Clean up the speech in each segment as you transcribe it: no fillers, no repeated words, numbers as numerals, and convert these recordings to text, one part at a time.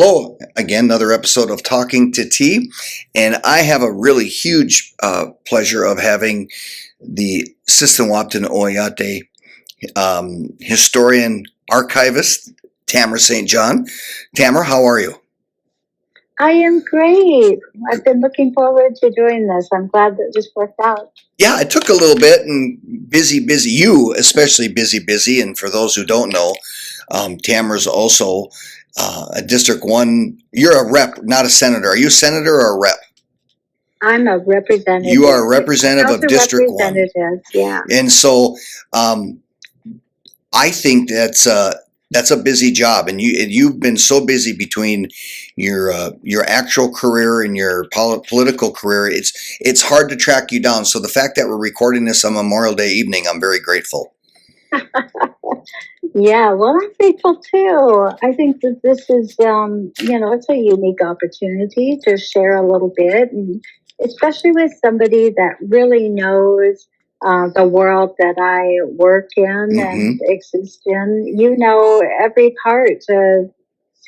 Hello again, another episode of Talking to T, and I have a really huge pleasure of having the Sisseton-Wahpeton Oyate historian archivist, Tamara St. Tamara, how are you? I am great. I've been looking forward to doing this. I'm glad that this worked out. Yeah, it took a little bit, and busy. You especially busy. And for those who don't know, Tamara's also a District 1. You're a rep, not a senator. Are you a senator or a rep? I'm a representative. You are a representative of District 1. Yeah. And so I think that's a busy job, and you've been so busy between your actual career and your political career. It's hard to track you down. So the fact that we're recording this on Memorial Day evening, I'm very grateful. Yeah, well, I'm grateful too. I think that this is, it's a unique opportunity to share a little bit, and especially with somebody that really knows the world that I work in and exist in. You know every part of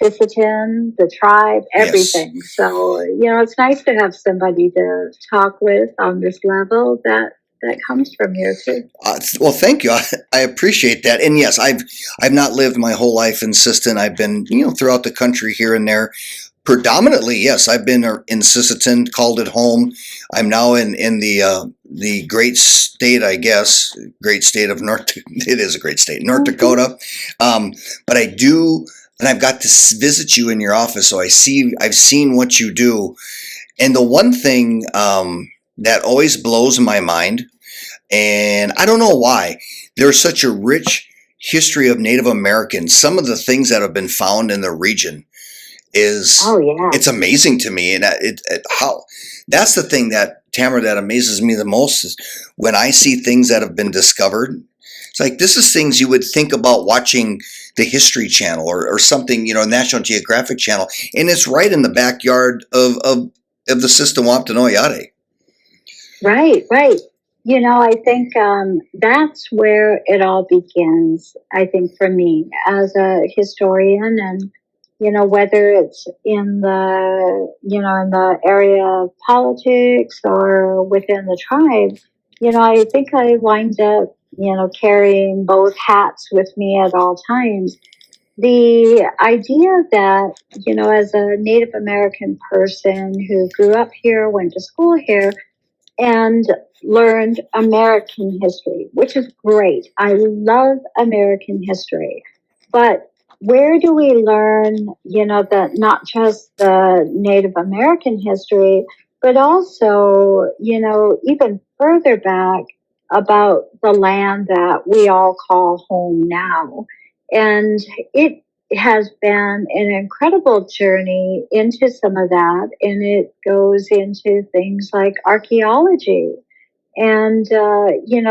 Sisseton, the tribe, everything. Yes. So, it's nice to have somebody to talk with on this level that comes from here too. Well, thank you. I appreciate that. And yes, I've not lived my whole life in Sisseton. I've been, throughout the country here and there. Predominantly, yes, I've been in Sisseton, called it home. I'm now in the great state, I guess, great state of North. It is a great state, North Dakota. But I do, and I've got to visit you in your office, so I've seen what you do. And the one thing that always blows my mind, and I don't know why, there's such a rich history of Native Americans. Some of the things that have been found in the region it's amazing to me. And that's the thing that, Tamara, that amazes me the most is when I see things that have been discovered. It's like, this is things you would think about watching the History Channel or something, National Geographic Channel. And it's right in the backyard of the Sisseton-Wahpeton Oyate. Right. I think that's where it all begins, I think, for me as a historian. And whether it's in the, in the area of politics or within the tribe, I think I wind up, carrying both hats with me at all times. The idea that, as a Native American person who grew up here, went to school here, and learned American history, which is great. I love American history. But where do we learn, that not just the Native American history, but also, even further back about the land that we all call home now? And it has been an incredible journey into some of that, and it goes into things like archaeology. And,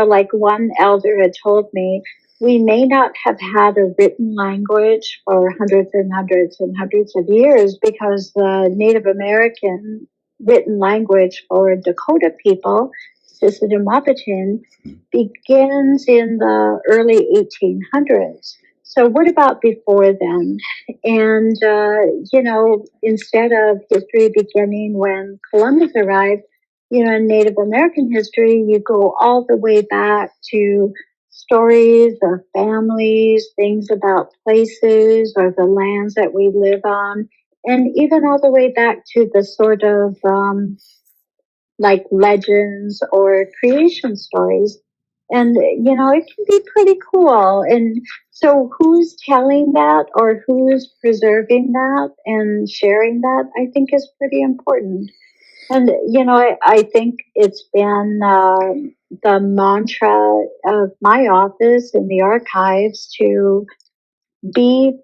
like one elder had told me, we may not have had a written language for hundreds and hundreds and hundreds of years because the Native American written language for Dakota people, Sisseton-Wahpeton, begins in the early 1800s. So what about before then? And, instead of history beginning when Columbus arrived, in Native American history, you go all the way back to stories of families, things about places or the lands that we live on, and even all the way back to the sort of like legends or creation stories. And, it can be pretty cool. And so who's telling that or who's preserving that and sharing that, I think is pretty important. And, I think it's been the mantra of my office in the archives to be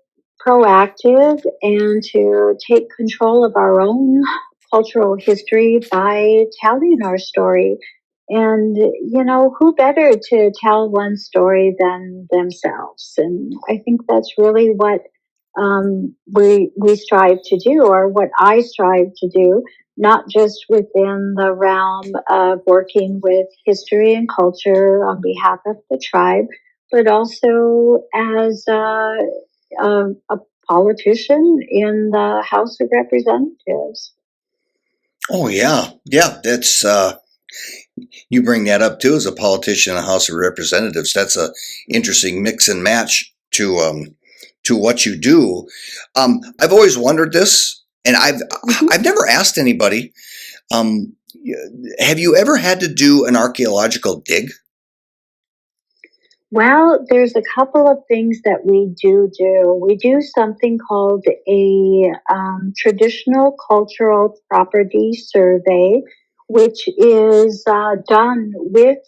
proactive and to take control of our own cultural history by telling our story. And, who better to tell one story than themselves? And I think that's really what we strive to do, or what I strive to do, not just within the realm of working with history and culture on behalf of the tribe, but also as a politician in the House of Representatives. Oh yeah, yeah. That's you bring that up too as a politician in the House of Representatives. That's a interesting mix and match to what you do. I've always wondered this, and I've never asked anybody. Um, have you ever had to do an archaeological dig? Well, there's a couple of things that we do. We do something called a traditional cultural property survey, which is done with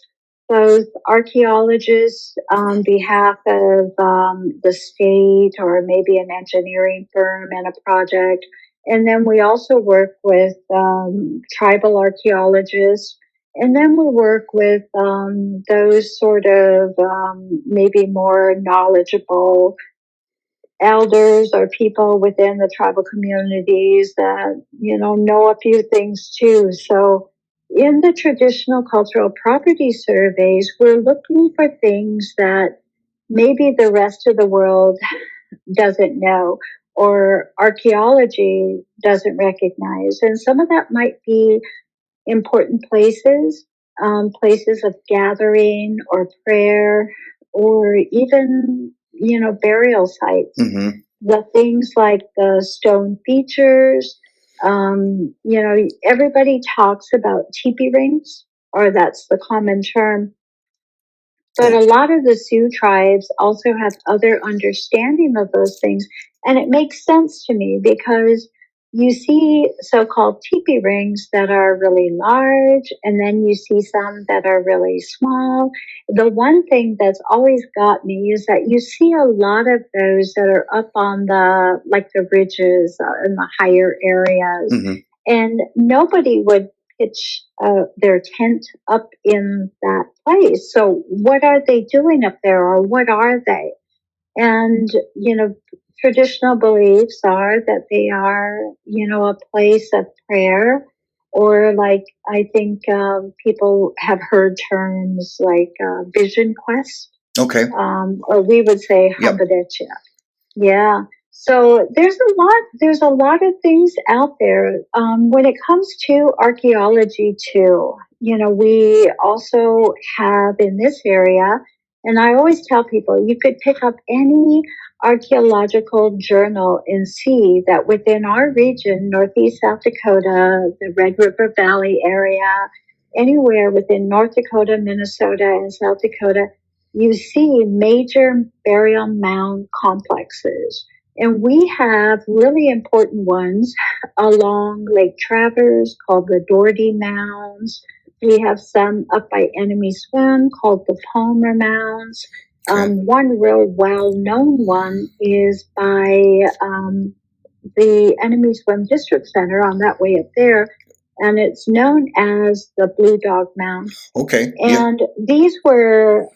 both archaeologists on behalf of the state or maybe an engineering firm and a project. And then we also work with tribal archaeologists, and then we work with those sort of maybe more knowledgeable elders or people within the tribal communities that, know a few things too. So in the traditional cultural property surveys, we're looking for things that maybe the rest of the world doesn't know or archaeology doesn't recognize. And some of that might be important places, places of gathering or prayer, or even, burial sites. Mm-hmm. The things like the stone features, everybody talks about teepee rings, or that's the common term. But a lot of the Sioux tribes also have other understanding of those things. And it makes sense to me because you see so-called teepee rings that are really large, and then you see some that are really small. The one thing that's always got me is that you see a lot of those that are up on the ridges in the higher areas. Mm-hmm. And nobody would pitch their tent up in that place. So what are they doing up there, or what are they? And, traditional beliefs are that they are, a place of prayer, or like, I think people have heard terms like vision quest. Okay. Or we would say Yep. Habadetcha. Yeah. So there's a lot of things out there. When it comes to archaeology too, we also have in this area, and I always tell people, you could pick up any archaeological journal and see that within our region, Northeast South Dakota, the Red River Valley area, anywhere within North Dakota, Minnesota, and South Dakota, you see major burial mound complexes. And we have really important ones along Lake Traverse called the Doherty Mounds. We have some up by Enemy Swim called the Palmer Mounds. Okay. One real well-known one is by the Enemy Swim District Center on that way up there, and it's known as the Blue Dog Mound. Okay. And they were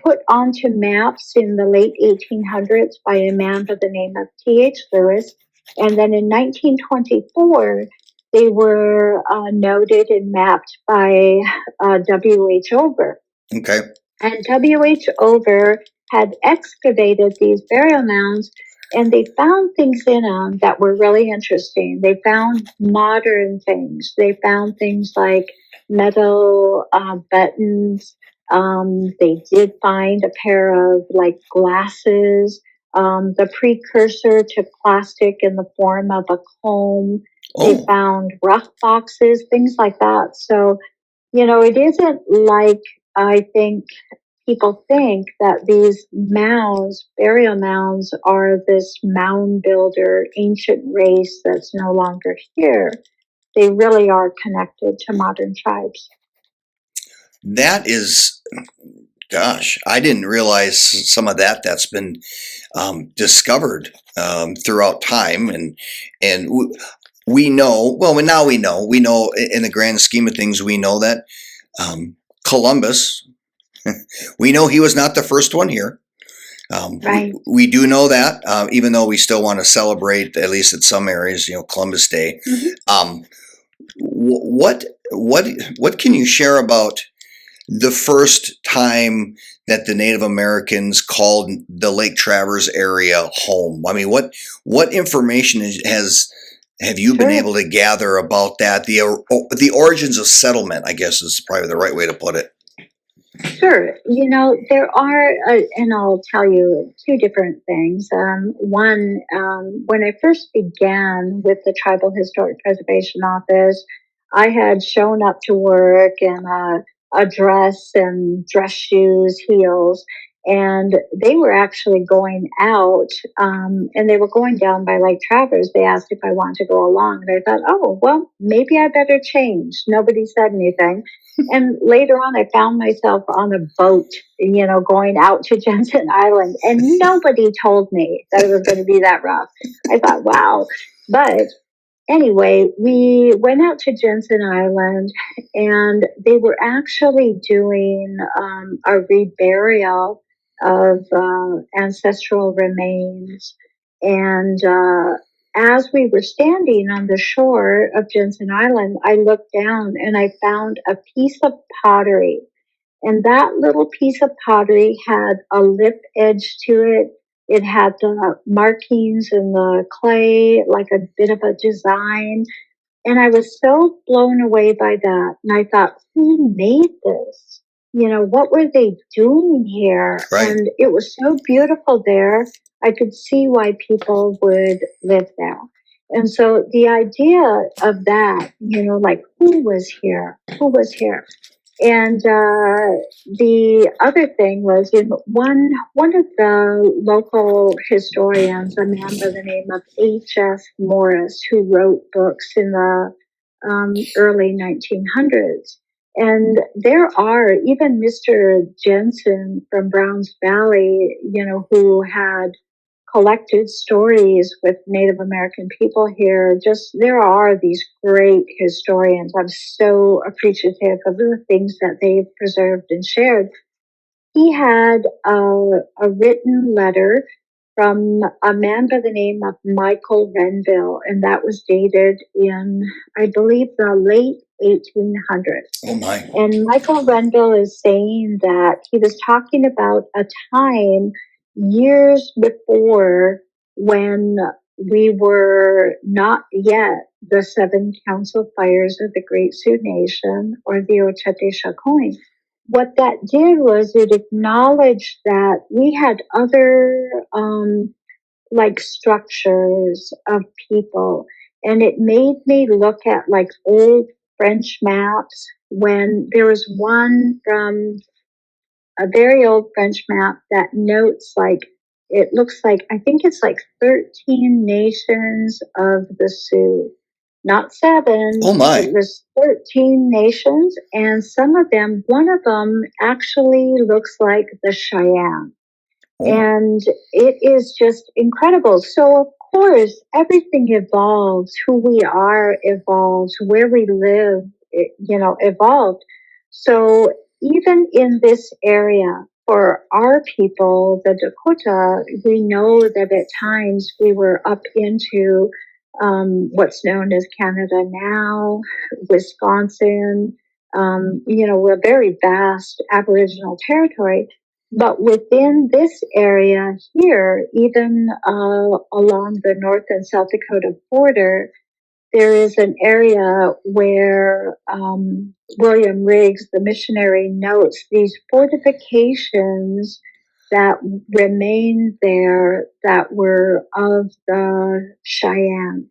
put onto maps in the late 1800s by a man by the name of T.H. Lewis. And then in 1924, they were noted and mapped by W.H. Over. Okay. And W.H. Over had excavated these burial mounds, and they found things in them that were really interesting. They found modern things. They found things like metal buttons. They did find a pair of like glasses, the precursor to plastic in the form of a comb. Oh. They found rough boxes, things like that. So, it isn't like, I think people think that these mounds, burial mounds, are this mound builder ancient race that's no longer here. They really are connected to modern tribes. That is, gosh, I didn't realize some of that's been discovered throughout time, and we know. Well, now we know. We know in the grand scheme of things, we know that Columbus. We know he was not the first one here. Right. We do know that, even though we still want to celebrate, at least at some areas, Columbus Day. Mm-hmm. What can you share about the first time that the Native Americans called the Lake Traverse area home? I mean, what information have you been Sure. able to gather about that? The origins of settlement, I guess, is probably the right way to put it. Sure. There are, and I'll tell you two different things. One, when I first began with the Tribal Historic Preservation Office, I had shown up to work in a dress and dress shoes, heels, and they were actually going out, and they were going down by Lake Traverse. They asked if I wanted to go along, and I thought, oh, well, maybe I better change. Nobody said anything. And later on, I found myself on a boat, going out to Jensen Island, and nobody told me that it was going to be that rough. I thought, wow. But anyway, we went out to Jensen Island, and they were actually doing a reburial of ancestral remains. And as we were standing on the shore of Jensen Island, I looked down and I found a piece of pottery. And that little piece of pottery had a lip edge to it. It had the markings in the clay, like a bit of a design. And I was so blown away by that. And I thought, who made this? What were they doing here? Right. And it was so beautiful there. I could see why people would live there. And so the idea of that, like who was here? Who was here? And the other thing was, one of the local historians, a man by the name of H.S. Morris, who wrote books in the early 1900s. And there are even Mr. Jensen from Browns Valley, who had collected stories with Native American people here. Just there are these great historians. I'm so appreciative of the things that they've preserved and shared. He had a written letter from a man by the name of Michael Renville, and that was dated in, I believe, the late 1800s. Oh my. And Michael Renville is saying that he was talking about a time years before when we were not yet the seven council fires of the Great Sioux Nation or the Ochate Chacoin. What that did was it acknowledged that we had other like structures of people, and it made me look at like old French maps when there was one from a very old French map that notes like it looks like I think it's like 13 nations of the Sioux, not seven. Oh my. It was 13 nations, and some of them, one of them actually looks like the Cheyenne. Oh. And it is just incredible. So, of course, everything evolves. Who we are evolves. Where we live, evolved. So, even in this area, for our people, the Dakota, we know that at times we were up into what's known as Canada now, Wisconsin. We're a very vast Aboriginal territory. But within this area here, even along the North and South Dakota border, there is an area where William Riggs, the missionary, notes these fortifications that remained there that were of the Cheyenne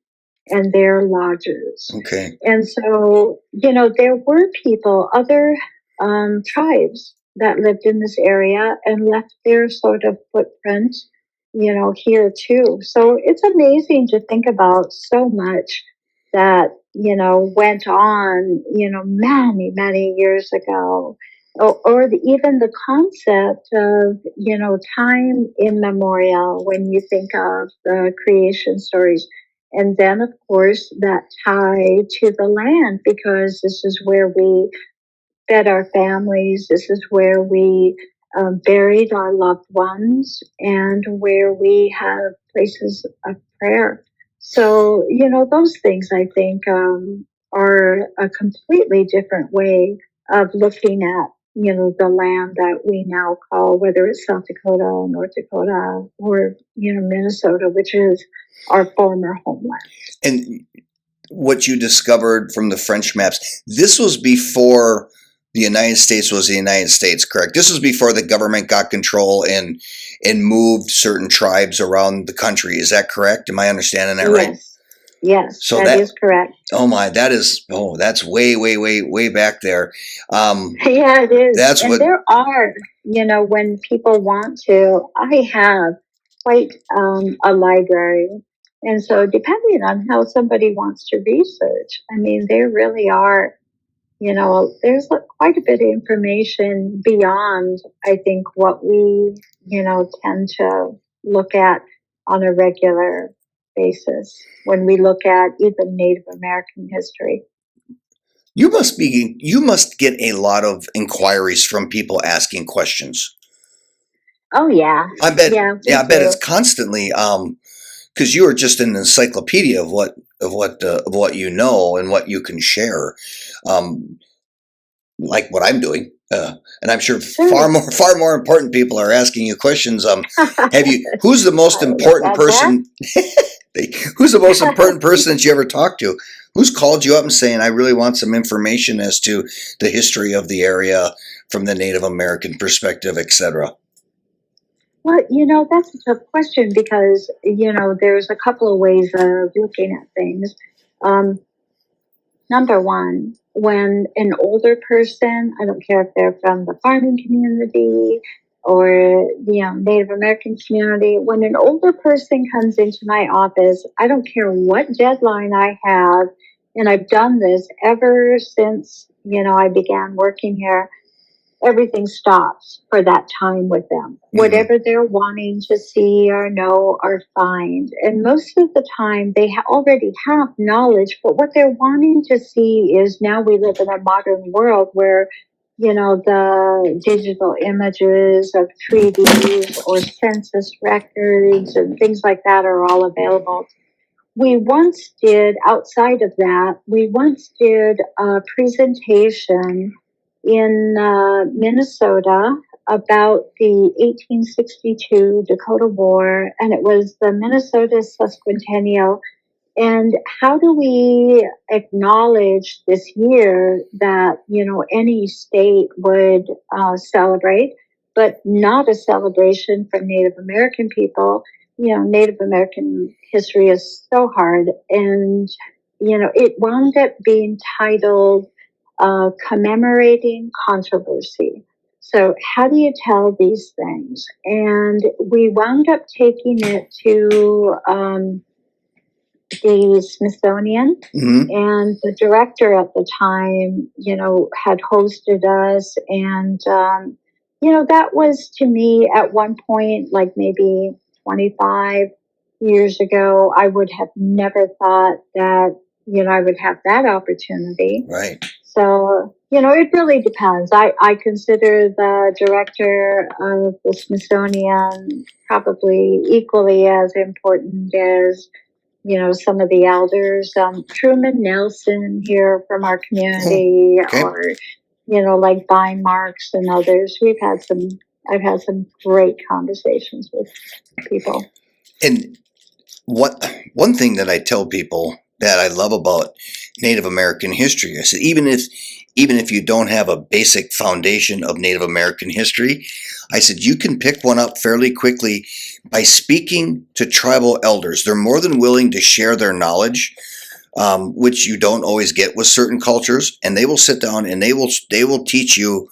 and their lodges. Okay. And so, there were people, other tribes that lived in this area and left their sort of footprint, here too. So it's amazing to think about so much that, went on, many, many years ago. Or even the concept of, time immemorial when you think of the creation stories. And then, of course, that tie to the land, because this is where we fed our families. This is where we buried our loved ones and where we have places of prayer. So, those things I think are a completely different way of looking at the land that we now call, whether it's South Dakota, North Dakota, or, Minnesota, which is our former homeland. And what you discovered from the French maps, this was before the United States was the United States, correct? This was before the government got control and moved certain tribes around the country. Is that correct? Am I understanding that right? Yes, So that is correct. Oh my, that's way, way, way, way back there. Yeah, it is. That's and what there are, when people want to, I have quite a library. And so depending on how somebody wants to research, I mean, there really are, there's quite a bit of information beyond, I think, what we, tend to look at on a regular basis when we look at even Native American history. you must get a lot of inquiries from people asking questions. Oh yeah. I bet. Yeah, I bet it's constantly because you are just an encyclopedia of what you know and what you can share, like what I'm doing. And I'm sure far more important people are asking you questions. Who's the most important person? Who's the most important person that you ever talked to? Who's called you up and saying, I really want some information as to the history of the area from the Native American perspective, etc.? Well, that's a tough question because, there's a couple of ways of looking at things. Number one, when an older person, I don't care if they're from the farming community or the Native American community, when an older person comes into my office, I don't care what deadline I have, and I've done this ever since, I began working here. Everything stops for that time with them. Mm-hmm. Whatever they're wanting to see or know or find. And most of the time they already have knowledge, but what they're wanting to see is now we live in a modern world where, the digital images of treaties or census records and things like that are all available. We once did, outside of that, a presentation in Minnesota about the 1862 Dakota War, and it was the Minnesota Sesquicentennial. And how do we acknowledge this year that, any state would celebrate, but not a celebration for Native American people? Native American history is so hard. And, it wound up being titled Commemorating Controversy. So how do you tell these things? And we wound up taking it to the Smithsonian, mm-hmm. and the director at the time, had hosted us. And, that was to me at one point, like maybe 25 years ago, I would have never thought that, I would have that opportunity. Right. So, it really depends. I consider the director of the Smithsonian probably equally as important as, some of the elders. Truman Nelson here from our community, okay. Or, like Vine Marks and others. I've had some great conversations with people. And one thing that I tell people that I love about Native American history, I said, even if you don't have a basic foundation of Native American history, I said, you can pick one up fairly quickly by speaking to tribal elders. They're more than willing to share their knowledge, which you don't always get with certain cultures. And they will sit down and they will teach you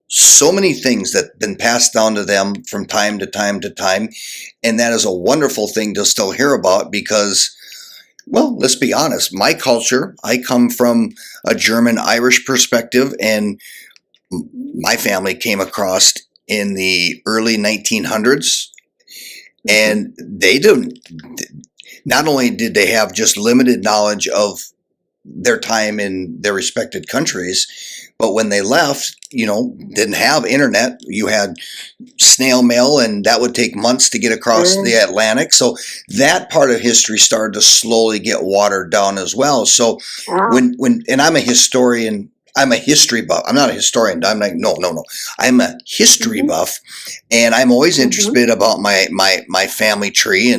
so many things that have been passed down to them from time to time to time. And that is a wonderful thing to still hear about because, well, let's be honest, my culture, I come from a German-Irish perspective, and my family came across in the early 1900s, and they didn't, not only did they have just limited knowledge of their time in their respected countries, but when they left, didn't have internet. You had snail mail, and that would take months to get across the Atlantic. So that part of history started to slowly get watered down as well. So when and I'm a historian I'm a history buff. I'm not a historian. I'm like, no, no, no. I'm a history Mm-hmm. buff, and I'm always Mm-hmm. interested about my family tree,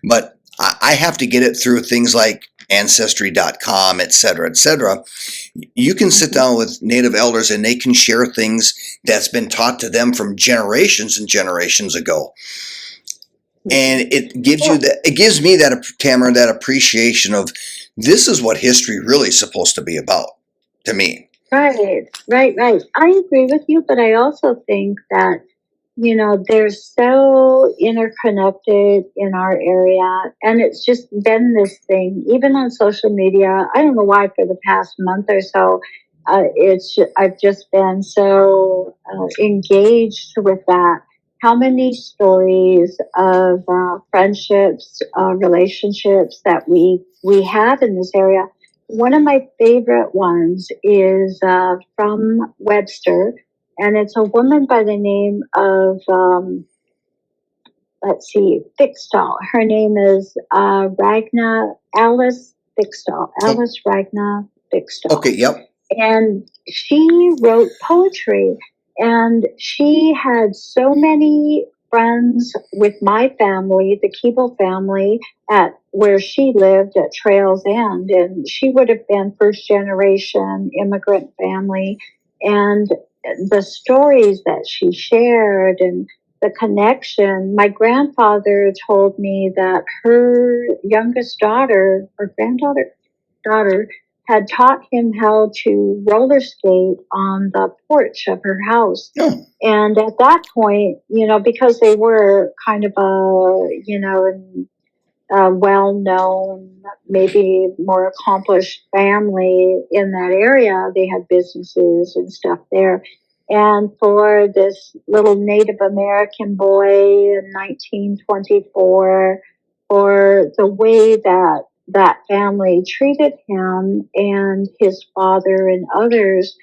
but I have to get it through things like ancestry.com, et cetera, et cetera. You can sit Mm-hmm. down with native elders and they can share things that's been taught to them from generations and generations ago. Mm-hmm. And it gives you Well, that, it gives me that, Tamara, that appreciation of this is what history really is supposed to be about to me. right, right, right. I agree with you, but I also think that, they're so interconnected in our area. And it's just been this thing, even on social media. I don't know why for the past month or so, I've just been so engaged with that. How many stories of friendships, relationships that we have in this area. One of my favorite ones is from Webster, and it's a woman by the name of let's see, Fixstall. Her name is Ragna Alice Fixstall. Oh, Alice Ragna okay, Fixstall, yep. and she wrote poetry, and she had so many friends with my family, the Keeble family, at where she lived at Trails End, and she would have been first generation immigrant family. And the stories that she shared and the connection. My grandfather told me that her youngest daughter or daughter had taught him how to roller skate on the porch of her house. Oh, And at that point, because they were kind of a well known, maybe more accomplished family in that area, they had businesses and stuff there. And for this little Native American boy in 1924, for the way that that family treated him and his father and others,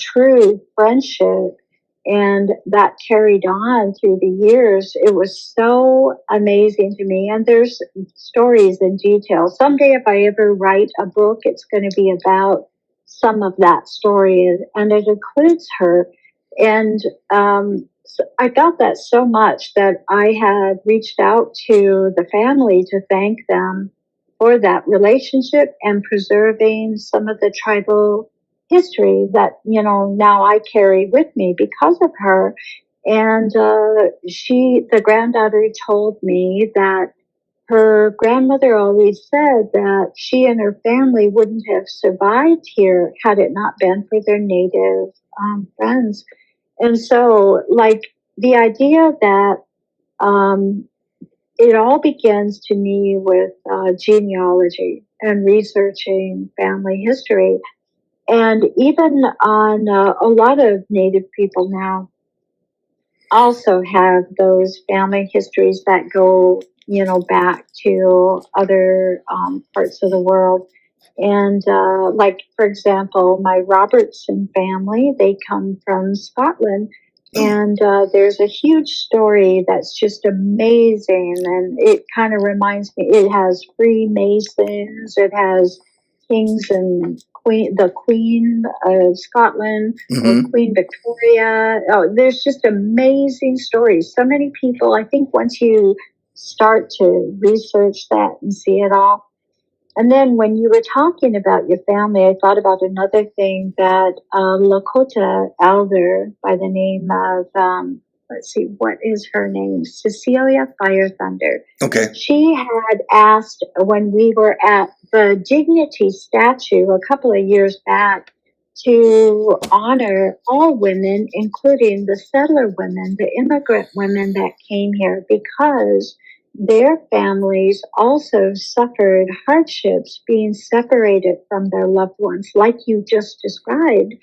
true friendship, and that carried on through the years. It was so amazing to me. And there's stories and details. Someday, if I ever write a book, it's going to be about some of that story, and it includes her. And so I felt that so much that I had reached out to the family to thank them for that relationship and preserving some of the tribal history that now I carry with me because of her. And the granddaughter, told me that her grandmother always said that she and her family wouldn't have survived here had it not been for their native friends. And so, like, the idea that um, it all begins to me with genealogy and researching family history. And even on a lot of Native people now also have those family histories that go, back to other parts of the world. And like, for example, my Robertson family, they come from Scotland. oh, And there's a huge story that's just amazing. And it kind of reminds me, it has Freemasons, it has kings and the Queen of Scotland, or mm-hmm. Queen Victoria. Oh, there's just amazing stories. So many people, I think once you start to research that and see it all. And then when you were talking about your family, I thought about another thing that Lakota elder by the name of, let's see, what is her name? Cecilia Fire Thunder. Okay. She had asked when we were at the Dignity statue a couple of years back to honor all women, including the settler women, the immigrant women that came here, because their families also suffered hardships being separated from their loved ones, like you just described.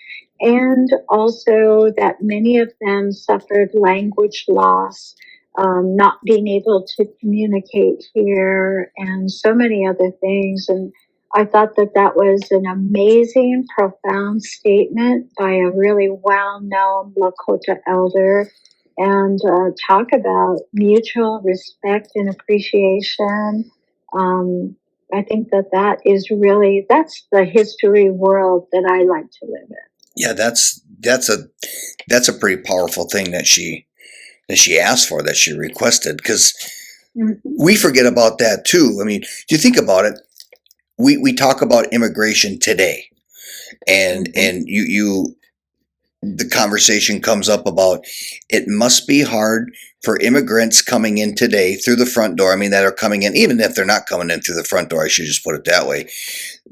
And also that many of them suffered language loss, not being able to communicate here, and so many other things. And I thought that that was an amazing, profound statement by a really well known Lakota elder, and talk about mutual respect and appreciation. Um, I think that is really, that's the history world that I like to live in. Yeah, that's a pretty powerful thing that she asked for, that she requested, because Mm-hmm. we forget about that too. I mean, do you think about it? We talk about immigration today, and Mm-hmm. you the conversation comes up about it must be hard for immigrants coming in today through the front door. I mean, that are coming in, even if they're not coming in through the front door, I should just put it that way,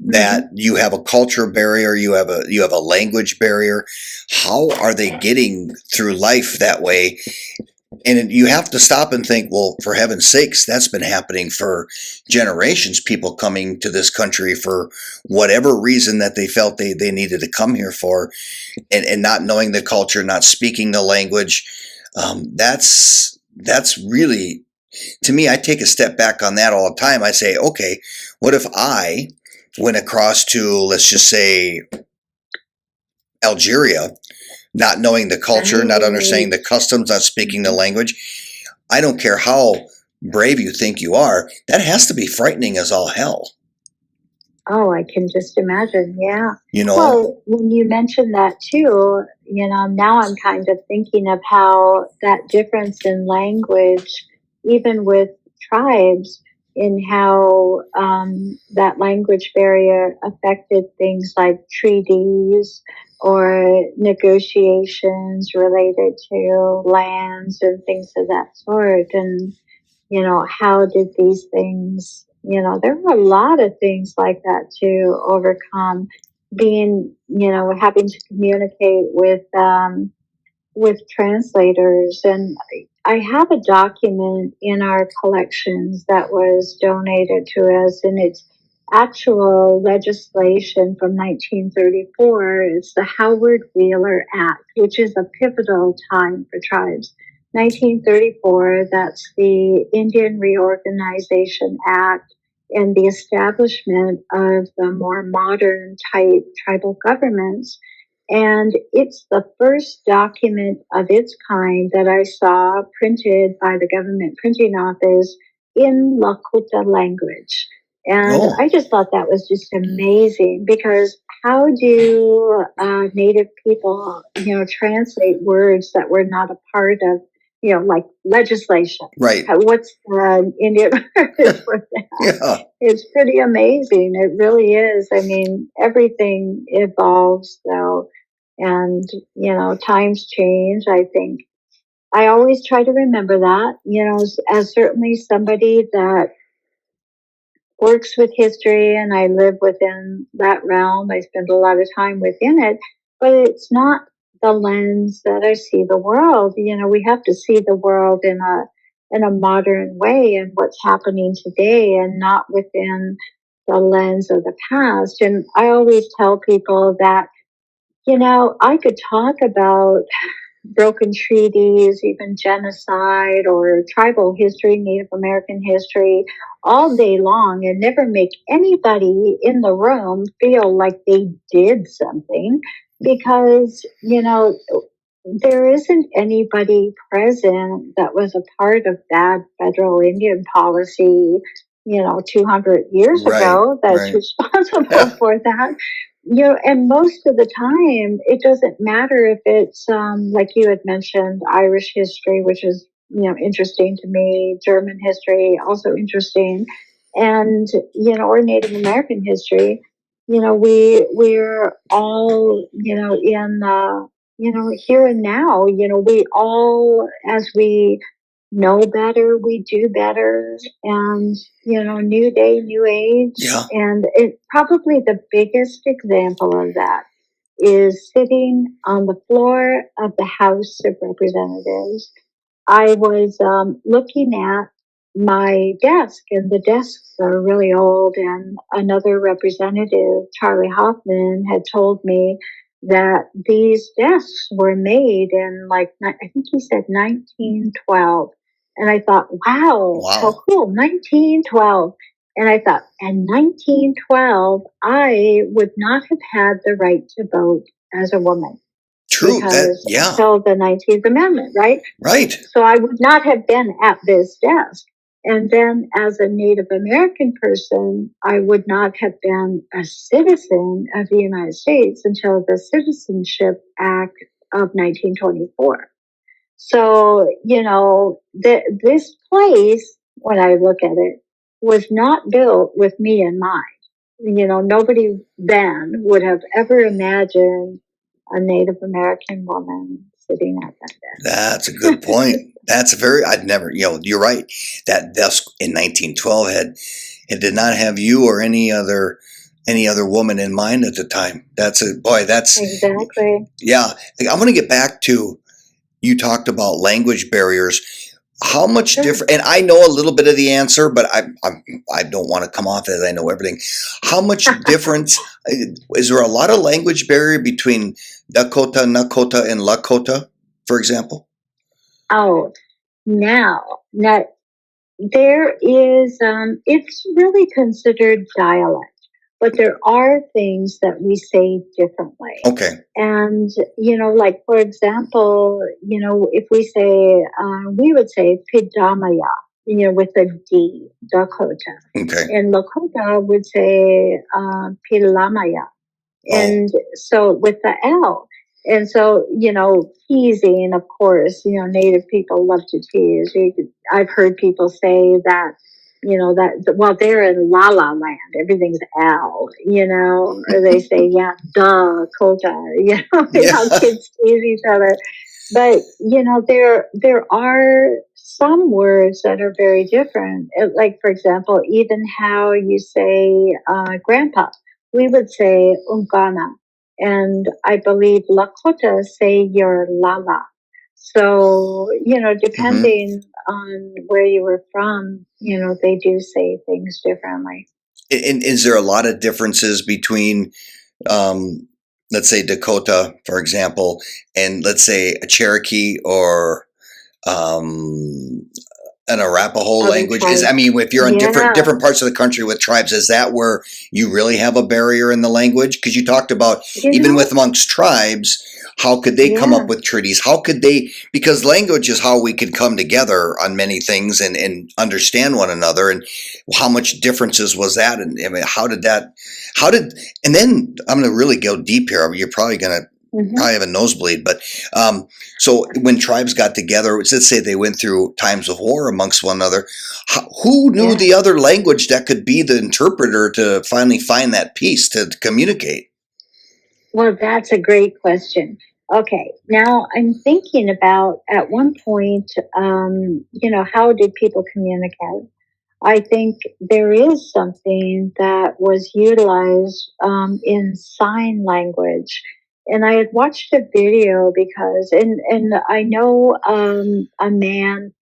that Mm-hmm. you have a culture barrier, you have a language barrier. How are they getting through life that way? And you have to stop and think, well, for heaven's sakes, that's been happening for generations. People coming to this country for whatever reason that they felt they needed to come here for, and not knowing the culture, not speaking the language. That's really, to me, I take a step back on that all the time. I say, okay, what if I went across to, let's just say, Algeria, not knowing the culture, not Right. understanding the customs, not speaking the language? I don't care how brave you think you are, that has to be frightening as all hell. Oh, I can just imagine. Yeah. You know? Well, when you mentioned that too, now I'm kind of thinking of how that difference in language, even with tribes, in how that language barrier affected things like treaties or negotiations related to lands and things of that sort. And how did these things, there were a lot of things like that to overcome. Being, having to communicate with translators. And I have a document in our collections that was donated to us, and it's actual legislation from 1934. It's the Howard Wheeler Act, which is a pivotal time for tribes. 1934, that's the Indian Reorganization Act and the establishment of the more modern type tribal governments. And it's the first document of its kind that I saw printed by the government printing office in Lakota language. And Oh, I just thought that was just amazing, because how do Native people, translate words that were not a part of, like legislation? right. What's the Indian word for that? Yeah. It's pretty amazing. It really is. I mean, everything evolves, though, and times change. I think I always try to remember that, as certainly somebody that works with history and I live within that realm. I spend a lot of time within it, but it's not the lens that I see the world. We have to see the world in a modern way and what's happening today, and not within the lens of the past. And I always tell people that, I could talk about broken treaties, even genocide or tribal history, Native American history, all day long, and never make anybody in the room feel like they did something, because, there isn't anybody present that was a part of bad federal Indian policy, 200 years Right. ago, that's Right. responsible Yeah. for that. And most of the time, it doesn't matter if it's, like you had mentioned, Irish history, which is, interesting to me, German history, also interesting, and, or Native American history. We're all, here and now. We all, as we know better, we do better. And, new day, new age. Yeah. And it probably the biggest example of that is sitting on the floor of the House of Representatives. I was looking at my desk, and the desks are really old. And another representative, Charlie Hoffman, had told me that these desks were made in, like, I think he said 1912. And I thought, wow, how Wow. cool, 1912. And I thought, in 1912, I would not have had the right to vote as a woman, True. That. because Yeah. until the 19th Amendment, right? Right. So I would not have been at this desk. And then as a Native American person, I would not have been a citizen of the United States until the Citizenship Act of 1924. So, this place, when I look at it, was not built with me in mind. Nobody then would have ever imagined a Native American woman sitting at that That's a good point. I'd never, you're right. That desk in 1912 it did not have you or any other woman in mind at the time. That's Exactly. yeah. I want to get back to, you talked about language barriers. How much Sure. different, and I know a little bit of the answer, but I don't want to come off as I know everything. How much difference, is there a lot of language barrier between Dakota, Nakota, and Lakota, for example? Oh, now there is, it's really considered dialect, but there are things that we say differently. Okay. And, like, for example, if we say, we would say Pidamaya, with a D, Dakota. Okay. And Lakota would say Pilamaya. And so with the L. And so, teasing, of course, Native people love to tease. I've heard people say that, well, they're in La La Land, everything's L, or they say, yeah, duh, Kota, how kids tease each other. But, there are some words that are very different. Like, for example, even how you say grandpa. We would say Ungana, and I believe Lakota say your Lala. So, depending on where you were from, they do say things differently. And is there a lot of differences between, let's say Dakota, for example, and let's say a Cherokee or an Arapaho language? If you're on different parts of the country with tribes, is that where you really have a barrier in the language? Because you talked about even with amongst tribes, how could they come up with treaties? How could they? Because language is how we can come together on many things and understand one another. And how much differences was that? And and then I'm going to really go deep here. You're probably going to probably have a nosebleed, but so when tribes got together, let's say they went through times of war amongst one another, who knew the other language that could be the interpreter to finally find that peace to communicate? Well, that's a great question. Okay, now I'm thinking about at one point, how did people communicate? I think there is something that was utilized in sign language. And I had watched a video because, and I know a man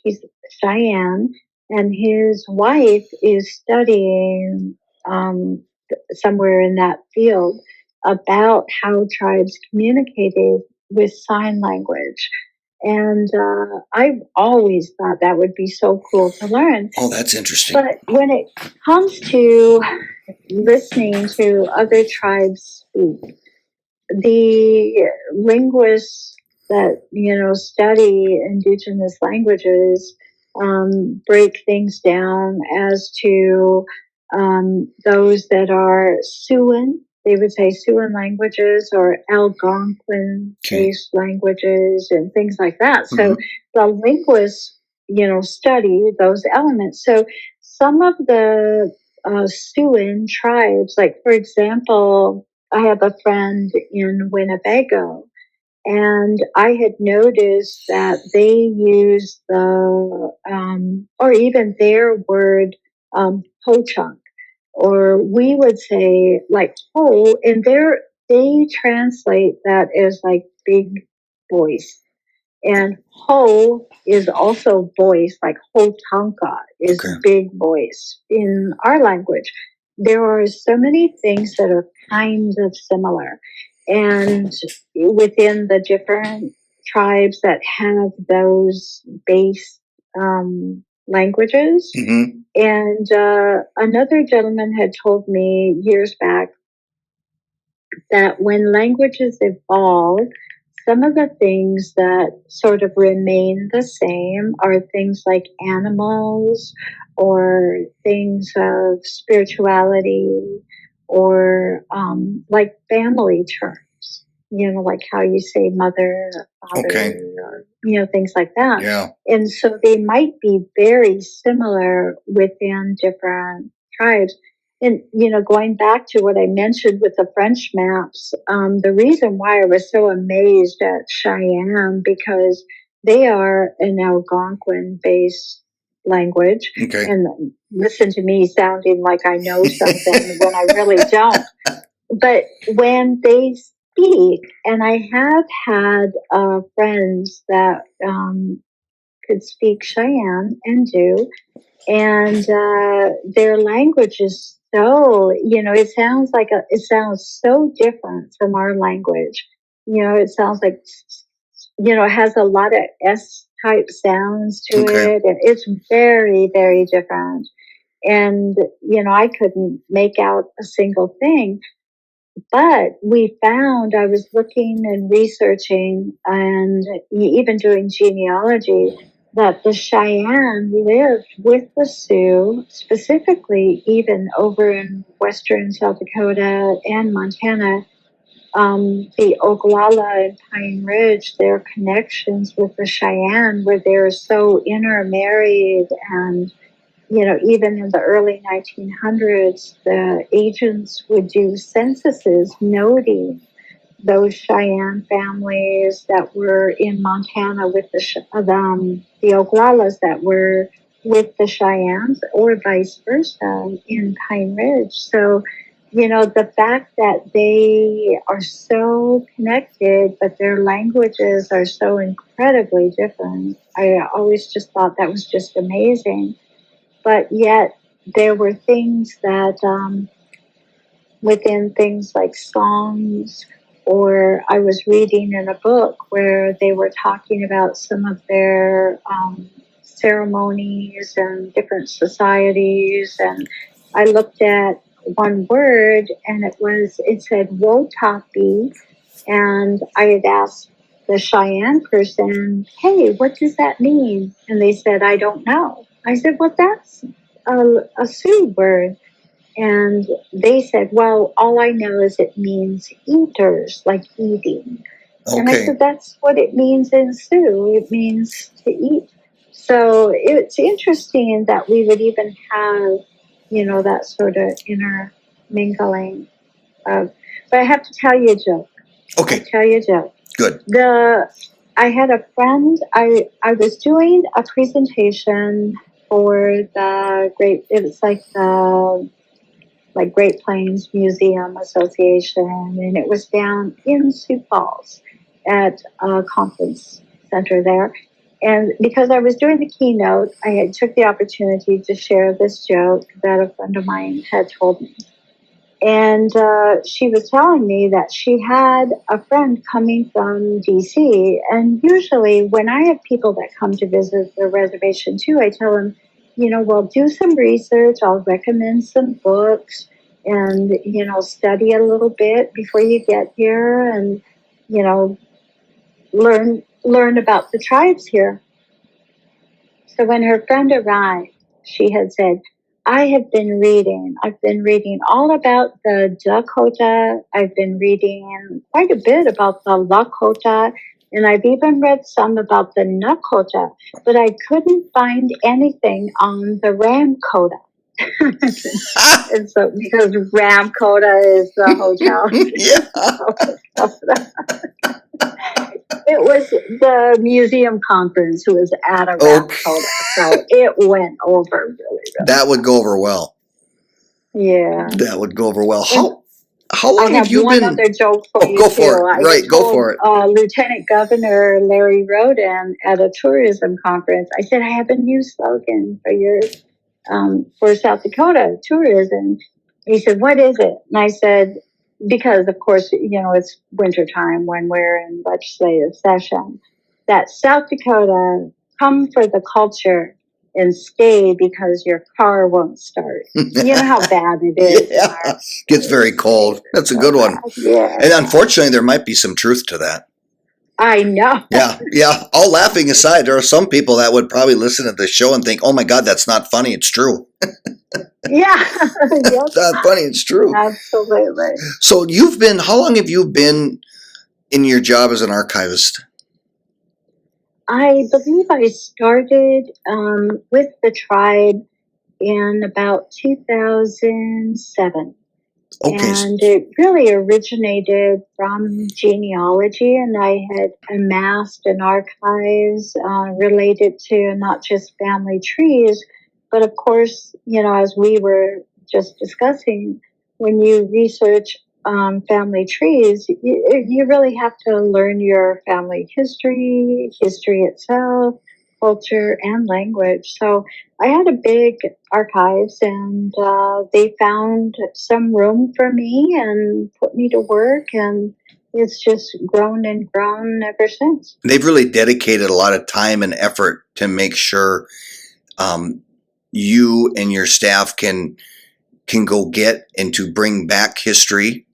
he's Cheyenne, and his wife is studying somewhere in that field about how tribes communicated with sign language. And I've always thought that would be so cool to learn. Oh, that's interesting. But when it comes to listening to other tribes speak, the linguists that study indigenous languages break things down as to those that are Siouan. They would say Siouan languages or Algonquin-based languages and things like that. So the linguists, study those elements. So some of the Siouan tribes, like for example, I have a friend in Winnebago, and I had noticed that they use or even their word, ho-chunk, or we would say like ho, and they translate that as like big voice. And ho is also voice, like ho tanka is big voice in our language. There are so many things that are kind of similar. And within the different tribes that have those base languages. And another gentleman had told me years back that when languages evolve, some of the things that sort of remain the same are things like animals or things of spirituality or like family terms, like how you say mother or Okay. father or, things like that. Yeah. And so they might be very similar within different tribes. And, going back to what I mentioned with the French maps, the reason why I was so amazed at Cheyenne, because they are an Algonquin based language. Okay. And listen to me sounding like I know something when I really don't. But when they speak, and I have had friends that could speak Cheyenne and do, and their language is so, it sounds so different from our language. It sounds like, it has a lot of S type sounds to Okay. it, and it's very, very different. And I couldn't make out a single thing. But we found, I was looking and researching and even doing genealogy, that the Cheyenne lived with the Sioux, specifically even over in western South Dakota and Montana. The Oglala and Pine Ridge, their connections with the Cheyenne, where they're so intermarried, and even in the early 1900s, the agents would do censuses noting those Cheyenne families that were in Montana with the Oglalas that were with the Cheyennes, or vice versa in Pine Ridge. So, the fact that they are so connected, but their languages are so incredibly different, I always just thought that was just amazing. But yet, there were things that within things like songs, or I was reading in a book where they were talking about some of their ceremonies and different societies, and I looked at one word, and it said Wotapi, and I had asked the Cheyenne person, "Hey, what does that mean?" And they said, "I don't know." I said, "Well, that's a Sioux word." And they said, "Well, all I know is it means eaters, like eating." And I Okay. said, "That's what it means in Sioux. It means to eat." So it's interesting that we would even have, that sort of intermingling of. But I have to tell you a joke. Okay. I'll tell you a joke. Good. I had a friend. I was doing a presentation for the great. It was like the Great Plains Museum Association, and it was down in Sioux Falls at a conference center there. And because I was doing the keynote, I had took the opportunity to share this joke that a friend of mine had told me. And she was telling me that she had a friend coming from DC. And usually, when I have people that come to visit the reservation too, I tell them, well, do some research. I'll recommend some books, and study a little bit before you get here, and learn about the tribes here. So when her friend arrived, she had said, I've been reading all about the Dakota. I've been reading quite a bit about the Lakota, and I've even read some about the Nakota, but I couldn't find anything on the Ramkota." And so, because Ramkota is the hotel. Yeah. It was the museum conference who was at a Dakota, so it went over really well. That would go over well. Yeah. That would go over well. And How long I have you one been? other joke for you Go too. for it. I Right, told, go for it. Lieutenant Governor Larry Roden at a tourism conference. I said, "I have a new slogan for your for South Dakota tourism." He said, "What is it?" And I said, because of course, it's wintertime when we're in legislative session, that South Dakota, come for the culture and stay because your car won't start. You know how bad it is. Yeah, gets very cold. That's a good one. Yeah. And unfortunately, there might be some truth to that. I know. Yeah, yeah. All laughing aside, there are some people that would probably listen to the show and think, "Oh my God, that's not funny. It's true. Yeah. Yep. It's not funny. It's true." Absolutely. So how long have you been in your job as an archivist? I believe I started with the tribe in about 2007. Okay, And it really originated from genealogy, and I had amassed an archives related to not just family trees, but of course, as we were just discussing, when you research family trees, you really have to learn your family history itself, culture, and language. So I had a big archives, and they found some room for me and put me to work, and it's just grown and grown ever since. they've really dedicated a lot of time and effort to make sure um, you and your staff can go get and to bring back history.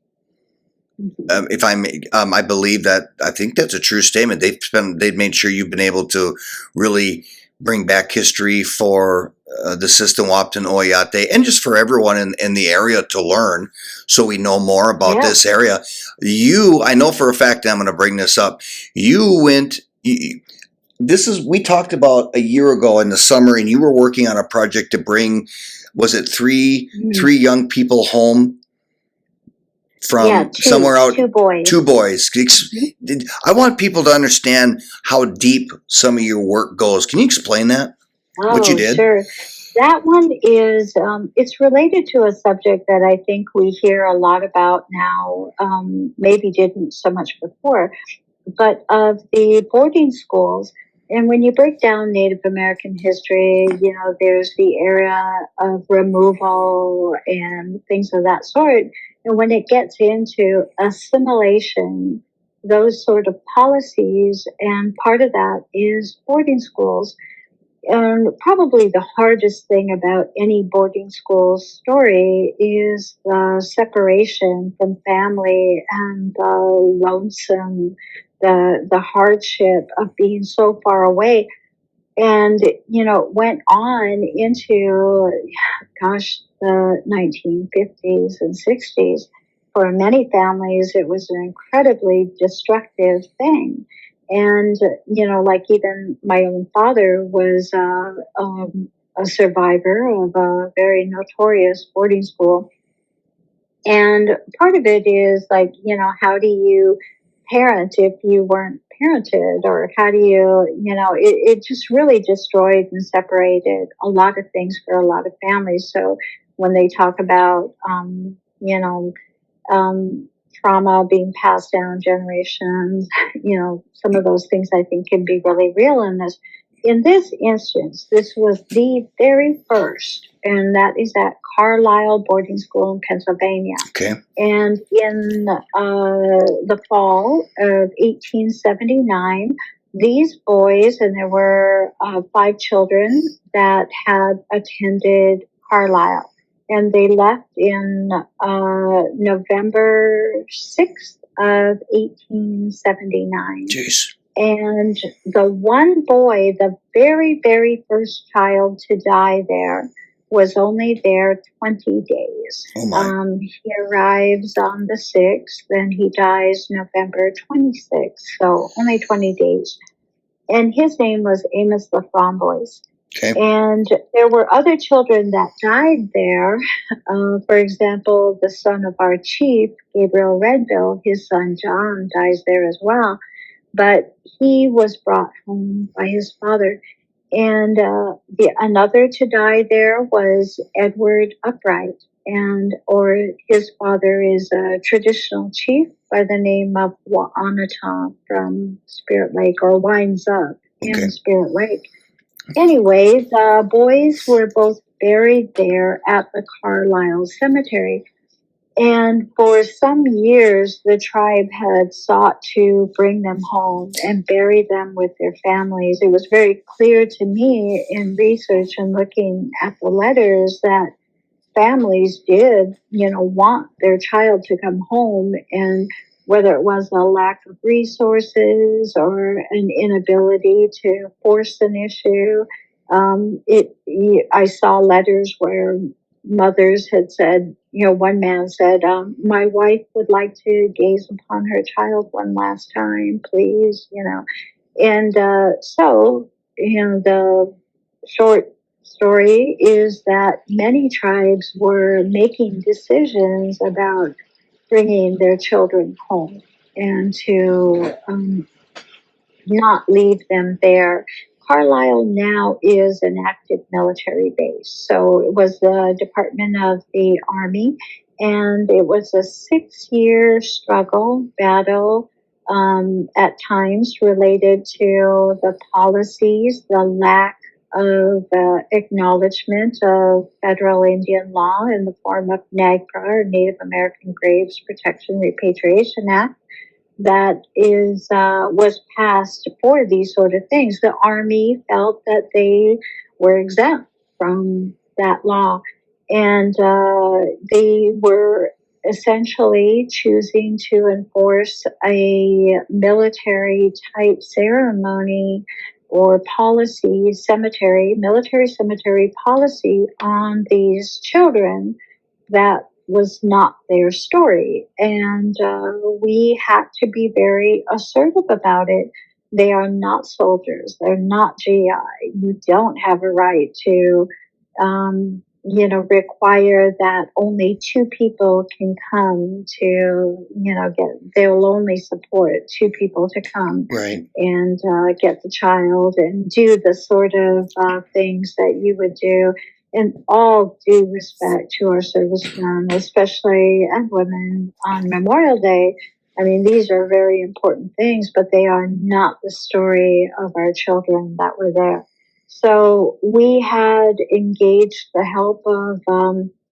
If I may, I believe that I think that's a true statement. They've made sure you've been able to really bring back history for the Sisseton-Wahpeton Oyate and just for everyone in the area to learn, so we know more about Yeah. this area. I know for a fact, and I'm going to bring this up. You went. We talked about a year ago in the summer, and you were working on a project to bring. Was it three young people home Yeah, from somewhere out? two boys. Two boys. Mhm. I want people to understand how deep some of your work goes. Can you explain that? What you Oh, did? sure. That one is, it's related to a subject that I think we hear a lot about now, maybe didn't so much before, but of the boarding schools. And when you break down Native American history, there's the era of removal and things of that sort. And when it gets into assimilation, those sort of policies, and part of that is boarding schools. And probably the hardest thing about any boarding school story is the separation from family and the lonesome, the hardship of being so far away. And, it went on into, gosh, the 1950s and 60s. For many families, it was an incredibly destructive thing. And, like even my own father was a survivor of a very notorious boarding school. And part of it is like, how do you parent if you weren't parented? Or how do it just really destroyed and separated a lot of things for a lot of families. So when they talk about, um, trauma being passed down generations, some of those things I think can be really real in this. In this instance, this was the very first, and that is at Carlisle Boarding School in Pennsylvania. Okay. And in the fall of 1879, these boys, and there were 5 children that had attended Carlisle, and they left in November 6th of 1879. Jeez. And the one boy, the very, very first child to die there, was only there 20 days. Oh my. He arrives on the 6th, and he dies November 26th, so only 20 days. And his name was Amos LaFramboise. Okay. And there were other children that died there. For example, the son of our chief, Gabriel Redbill, his son John dies there as well. But he was brought home by his father. And another to die there was Edward Upright, or his father is a traditional chief by the name of Wa'anata from Spirit Lake, or Winds Up in Spirit Lake. Anyway, the boys were both buried there at the Carlisle Cemetery. And for some years, the tribe had sought to bring them home and bury them with their families. It was very clear to me in research and looking at the letters that families did, want their child to come home. And whether it was a lack of resources or an inability to force an issue. I saw letters where mothers had said, one man said, my wife would like to gaze upon her child one last time, please, And the short story is that many tribes were making decisions about bringing their children home and to not leave them there. Carlisle now is an active military base. So it was the Department of the Army, and it was a 6-year struggle, battle, at times related to the policies, the lack of acknowledgement of federal Indian law in the form of NAGPRA, or Native American Graves Protection Repatriation Act, that was passed for these sort of things. The Army felt that they were exempt from that law, and they were essentially choosing to enforce a military type ceremony or policy, military cemetery policy on these children that was not their story. And we had to be very assertive about it. They are not soldiers. They're not GI. You don't have a right to, require that only 2 people can come to, they'll only support 2 people to come Right. and get the child and do the sort of things that you would do. In all due respect to our servicemen, especially and women on Memorial Day, I mean, these are very important things, but they are not the story of our children that were there. So we had engaged the help of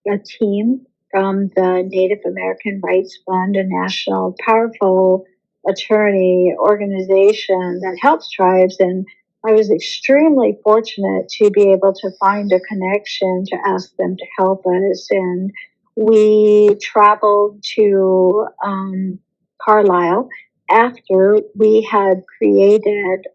a team from the Native American Rights Fund, a national powerful attorney organization that helps tribes. And I was extremely fortunate to be able to find a connection to ask them to help us. And we traveled to Carlisle after we had created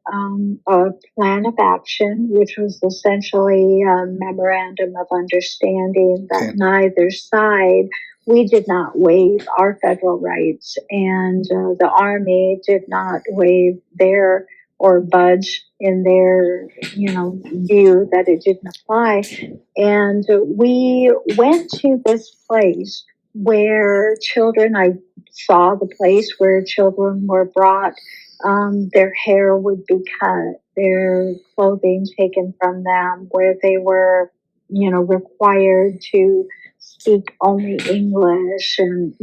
a plan of action, which was essentially a memorandum of understanding that neither side, we did not waive our federal rights, and the Army did not waive their or budge in their, view that it didn't apply. And we went to this place where I saw the place where children were brought. Their hair would be cut, their clothing taken from them, where they were, required to speak only English, and,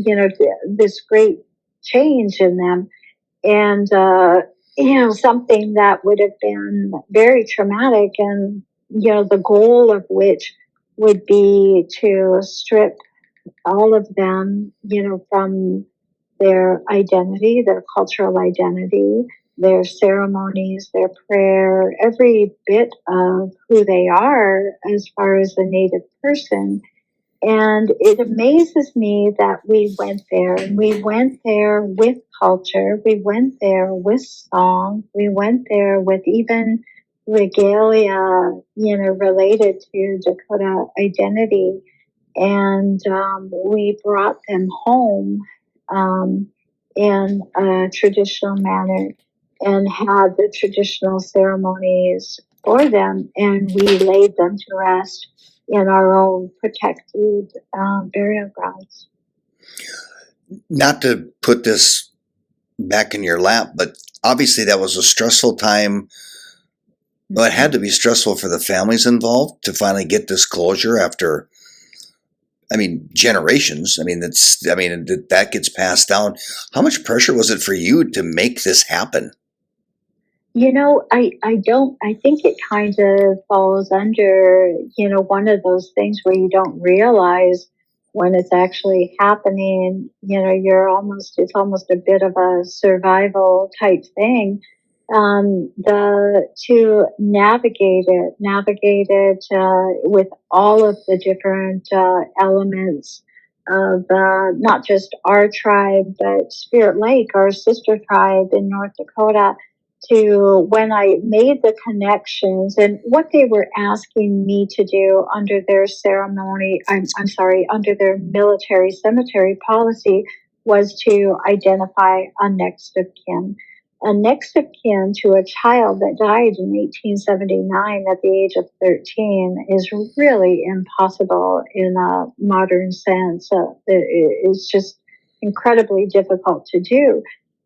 this great change in them. And, something that would have been very traumatic, and, the goal of which would be to strip all of them, from their identity, their cultural identity, their ceremonies, their prayer, every bit of who they are as far as a Native person. And it amazes me that we went there, and we went there with culture. We went there with song. We went there with even regalia, related to Dakota identity. And we brought them home in a traditional manner and had the traditional ceremonies for them, and we laid them to rest in our own protected burial grounds. Not to put this back in your lap, but obviously that was a stressful time. Well, it had to be stressful for the families involved to finally get this closure after, generations. That gets passed down. How much pressure was it for you to make this happen? I think it kind of falls under, one of those things where you don't realize when it's actually happening. It's almost a bit of a survival type thing. To navigate it with all of the different elements not just our tribe, but Spirit Lake, our sister tribe in North Dakota, to when I made the connections and what they were asking me to do under their ceremony, I'm sorry, under their military cemetery policy was to identify a next of kin. A next of kin to a child that died in 1879 at the age of 13 is really impossible in a modern sense. It's just incredibly difficult to do.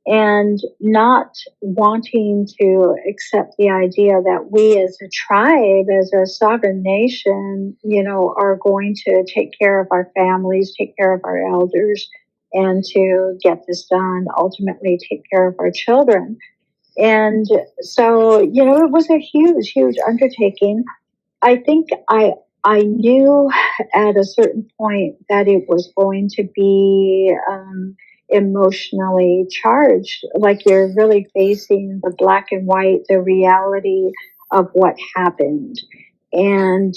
And not wanting to accept the idea that we as a tribe, as a sovereign nation, are going to take care of our families, take care of our elders, and to get this done, ultimately take care of our children. And so, it was a huge, huge undertaking. I think I knew at a certain point that it was going to be emotionally charged, like you're really facing the black and white, the reality of what happened. And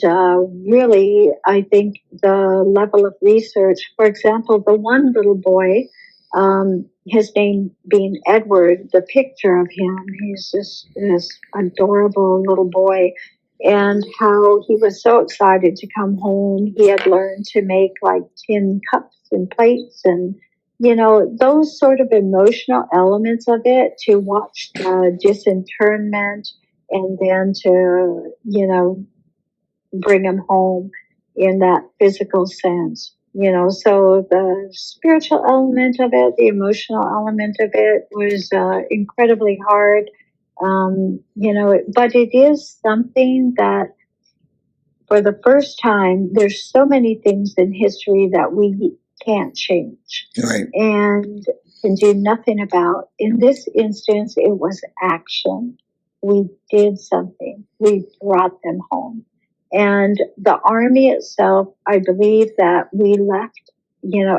really, I think the level of research, for example, the one little boy, his name being Edward, the picture of him, he's this adorable little boy, and how he was so excited to come home. He had learned to make like tin cups and plates and, those sort of emotional elements of it, to watch the disinterment and then to, bring him home in that physical sense. So the spiritual element of it, the emotional element of it was incredibly hard. But it is something that for the first time, there's so many things in history that we can't change. Right. And can do nothing about. In this instance, it was action. We did something. We brought them home. And the army itself, I believe that we left,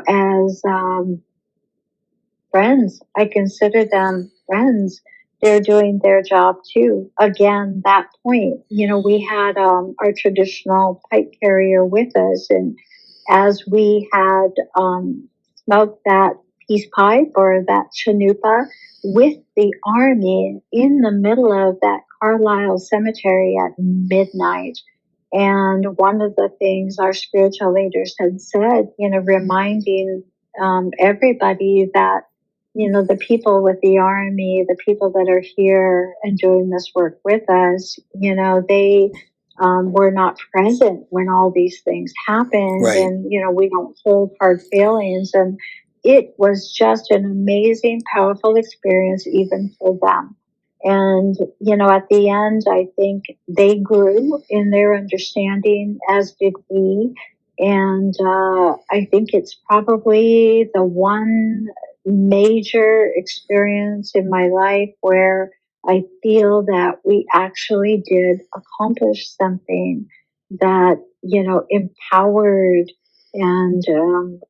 as friends. I consider them friends. They're doing their job too. Again, that point, we had our traditional pipe carrier with us, and as we had smoked that peace pipe or that chanupa with the army in the middle of that Carlisle cemetery at midnight. And one of the things our spiritual leaders had said, reminding everybody that the people with the army, the people that are here and doing this work with us, they were not present when all these things happened. Right. And, we don't hold hard feelings. And it was just an amazing, powerful experience, even for them. And, at the end, I think they grew in their understanding, as did we. And I think it's probably the one major experience in my life where I feel that we actually did accomplish something that, empowered and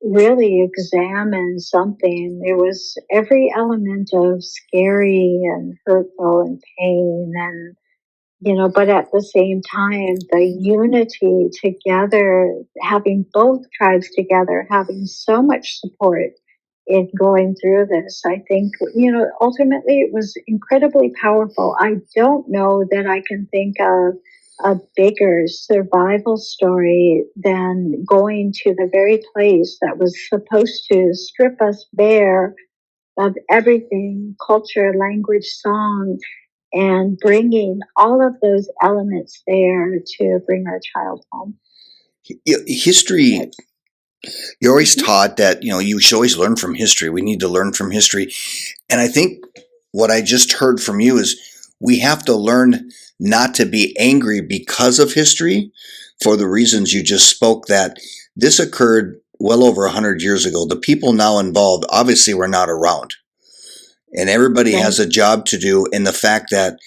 really examined something. It was every element of scary and hurtful and pain and, but at the same time, the unity together, having both tribes together, having so much support in going through this, I think, ultimately it was incredibly powerful. I don't know that I can think of a bigger survival story than going to the very place that was supposed to strip us bare of everything, culture, language, song, and bringing all of those elements there to bring our child home. History, you're always taught that, you should always learn from history. We need to learn from history. And I think what I just heard from you is we have to learn not to be angry because of history for the reasons you just spoke, that this occurred well over 100 years ago. The people now involved obviously were not around. And everybody has a job to do. And the fact that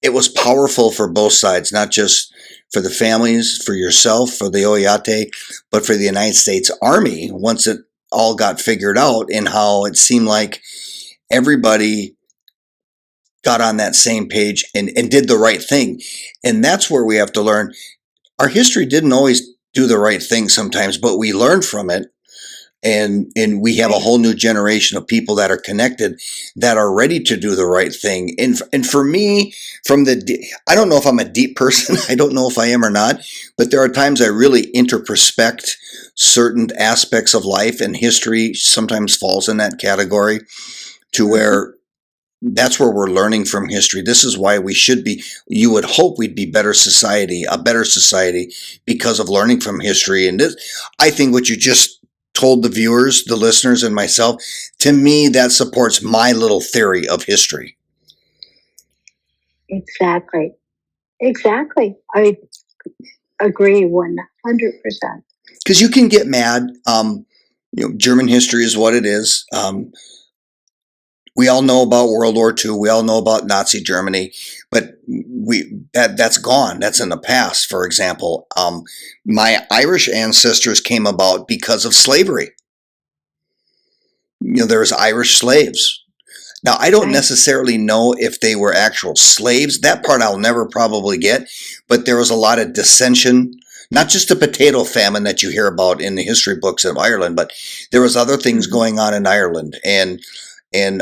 it was powerful for both sides, not just for the families, for yourself, for the Oyate, but for the United States Army, once it all got figured out, and how it seemed like everybody got on that same page and did the right thing. And that's where we have to learn. Our history didn't always do the right thing sometimes, but we learn from it. And we have a Right. whole new generation of people that are connected, that are ready to do the right thing. And for me, I don't know if I'm a deep person. I don't know if I am or not, but there are times I really introspect certain aspects of life, and history sometimes falls in that category, to Mhm. where that's where we're learning from history. This is why we should be, you would hope we'd be a better society, because of learning from history. And this, I think what you just told the viewers, the listeners, and myself, to me, that supports my little theory of history. Exactly. Exactly. I agree 100%. Because you can get mad. German history is what it is. We all know about World War II. We all know about Nazi Germany, but that's gone. That's in the past. For example, my Irish ancestors came about because of slavery. There was Irish slaves. Now, I don't Right. necessarily know if they were actual slaves. That part I'll never probably get, but there was a lot of dissension. Not just the potato famine that you hear about in the history books of Ireland, but there was other things Mhm. going on in Ireland. And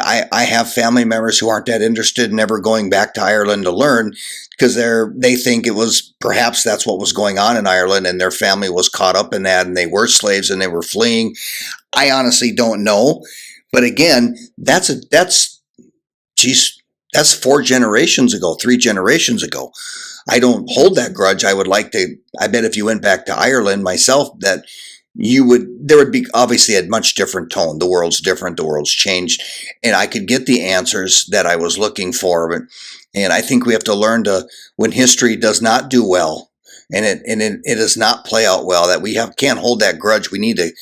I have family members who aren't that interested in ever going back to Ireland to learn, because they think it was, perhaps that's what was going on in Ireland, and their family was caught up in that, and they were slaves and they were fleeing. I honestly don't know, but again, geez, that's 4 generations ago, 3 generations ago. I don't hold that Mhm. grudge. I would like to. I bet if you went back to Ireland myself, that there would be obviously a much different tone. The world's different. The world's changed, and I could get the answers that I was looking for. And I think we have to learn to, when history does not do well, and it does not play out well, that can't hold that grudge. We need to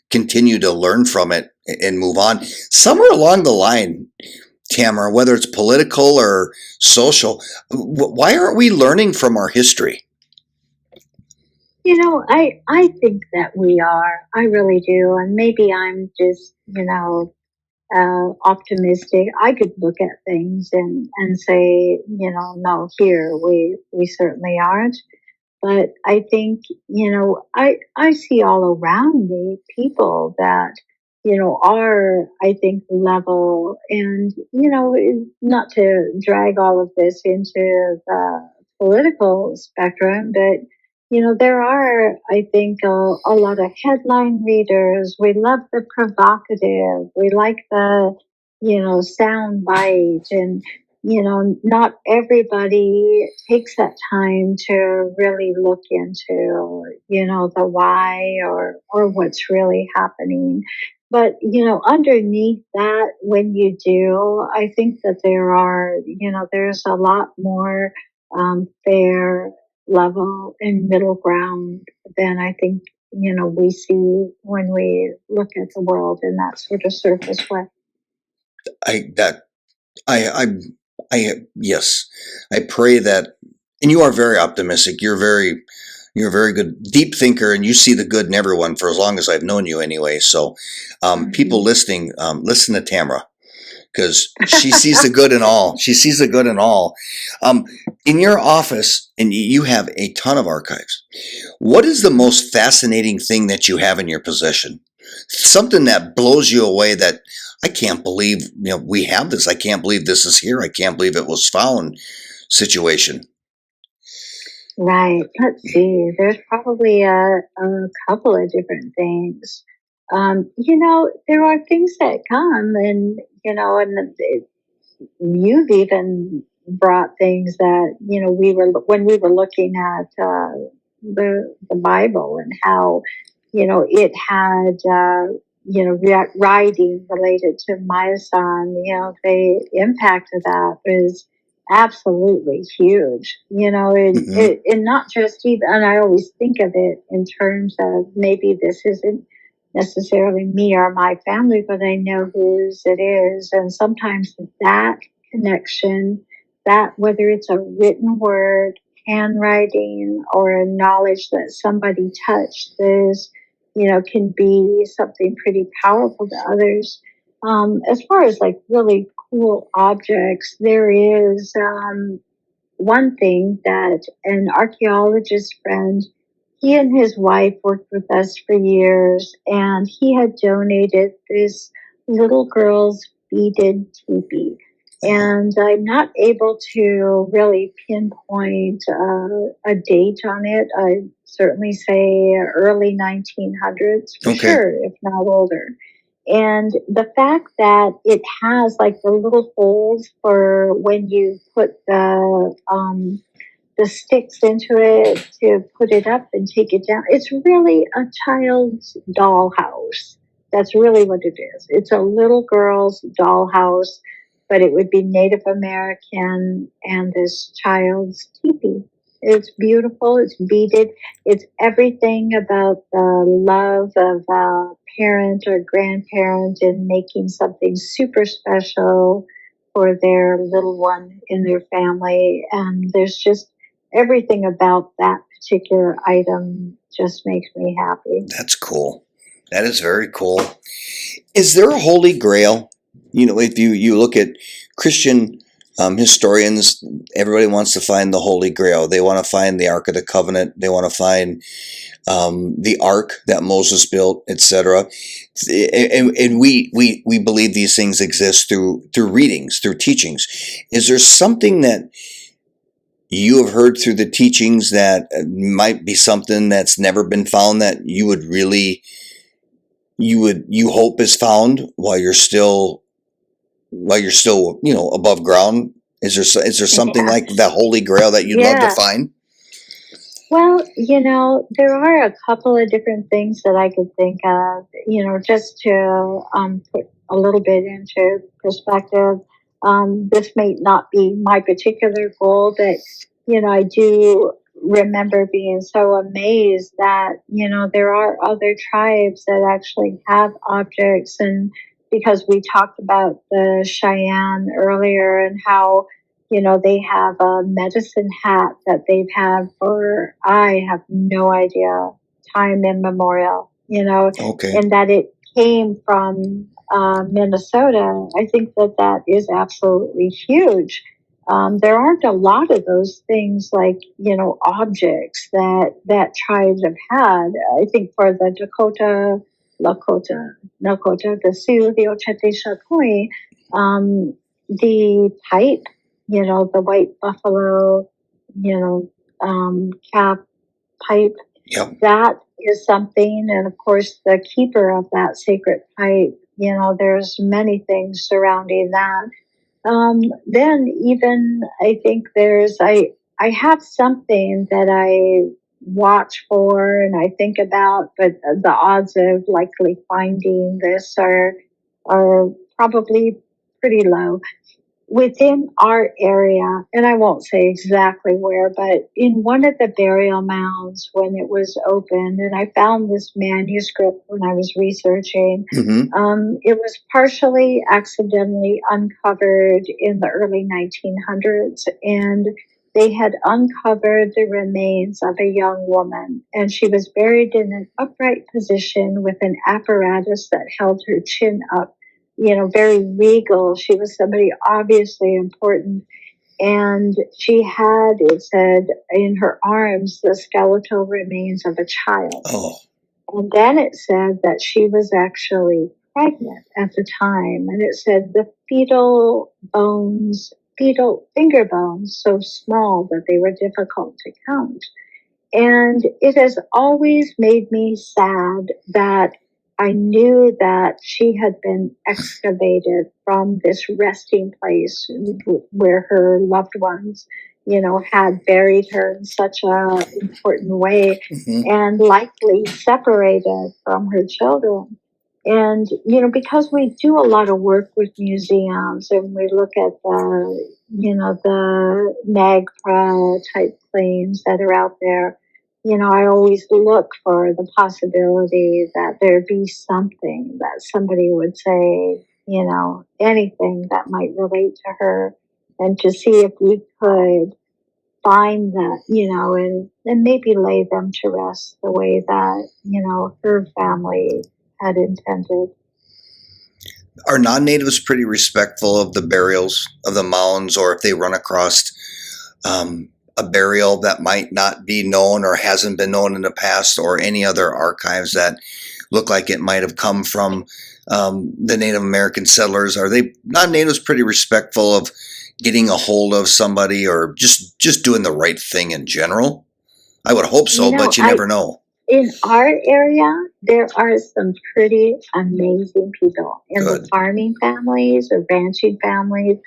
continue to learn from it and move on. Somewhere along the line, Tamara, whether it's political or social, why aren't we learning from our history? I think that we are. I really do. And maybe I'm just, optimistic. I could look at things and say, no, here we certainly aren't. But I think, I see all around me people that, are, I think, level. And, not to drag all of this into the political spectrum, but, there are, I think, a lot of headline readers. We love the provocative. We like the, sound bite. And, not everybody takes that time to really look into, the why or what's really happening. But, underneath that, when you do, I think that there's a lot more fair, level, and middle ground than I think, we see when we look at the world in that sort of surface way. I that I yes, I pray that, and you are very optimistic. You're a very good deep thinker, and you see the good in everyone, for as long as I've known you anyway. So, people Mhm. listening, listen to Tamara, because she sees the good in all. She sees the good in all. Um, in your office, and you have a ton of archives. What is the most fascinating thing that you have in your possession? Something that blows you away, that I can't believe, we have this. I can't believe this is here. I can't believe it was found situation. Right. Let's see. There's probably a couple of different things. There are things that come, and you've even brought things that we were when we were looking at the Bible, and how it had writing related to my son. The impact of that was absolutely huge. Hmm. And not just even. And I always think of it in terms of, maybe this isn't necessarily me or my family, but I know whose it is. And sometimes that connection, that whether it's a written word, handwriting, or a knowledge that somebody touched this, can be something pretty powerful to others. As far as like really cool objects, there is one thing that an archaeologist friend, he and his wife worked with us for years, and he had donated this little girl's beaded teepee. Oh, And I'm not able to really pinpoint a date on it. I certainly say early 1900s for okay. sure, if not older. And the fact that it has like the little holes for when you put the sticks into it to put it up and take it down. It's really a child's dollhouse. That's really what it is. It's a little girl's dollhouse, but it would be Native American and this child's teepee. It's beautiful. It's beaded. It's everything about the love of a parent or grandparent in making something super special for their little one in their family. And there's just everything about that particular item just makes me happy. That's cool. That is very cool. Is there a holy grail? If you look at Christian historians, everybody wants to find the holy grail. They want to find the Ark of the Covenant. They want to find the ark that Moses built, etc. And we believe these things exist through readings, through teachings. Is there something that you have heard through the teachings that might be something that's never been found that you would really you hope is found while you're still above ground? Is there something Yeah. like the holy grail that you'd love to Yeah. find? Well, there are a couple of different things that I could think of, just to put a little bit into perspective. This may not be my particular goal, but, I do remember being so amazed that, there are other tribes that actually have objects. And because we talked about the Cheyenne earlier and how they have a medicine hat that they've had for, I have no idea, time immemorial, Okay. and that it came from Minnesota. I think that is absolutely huge. There aren't a lot of those things like, objects that tribes have had. I think for the Lakota, the Sioux, the Ochete Chapui, the pipe, the white buffalo, cap pipe. Yep. That is something. And of course, the keeper of that sacred pipe, there's many things surrounding that. Then even I think I have something that I watch for and I think about, but the odds of likely finding this are probably pretty low within our area, and I won't say exactly where, but in one of the burial mounds when it was opened, and I found this manuscript when I was researching. Mm-hmm. It was partially accidentally uncovered in the early 1900s, and they had uncovered the remains of a young woman, and she was buried in an upright position with an apparatus that held her chin up, very regal. She was somebody obviously important. And she had, it said, in her arms, the skeletal remains of a child. Oh. And then it said that she was actually pregnant at the time. And it said the fetal finger bones, so small that they were difficult to count. And it has always made me sad that I knew that she had been excavated from this resting place where her loved ones, had buried her in such a important way, Mm-hmm. and likely separated from her children. And, because we do a lot of work with museums and we look at the NAGPRA type claims that are out there, I always look for the possibility that there be something that somebody would say, anything that might relate to her, and to see if we could find that, and maybe lay them to rest the way that, her family had intended. Are non-natives pretty respectful of the burials, of the mounds, or if they run across a burial that might not be known or hasn't been known in the past, or any other archives that look like it might have come from the Native American settlers? Are they non-natives pretty respectful of getting a hold of somebody, or just doing the right thing in general? I would hope You so, know, but you never know. in our area, there are some pretty amazing people in the Good. farming families or ranching families.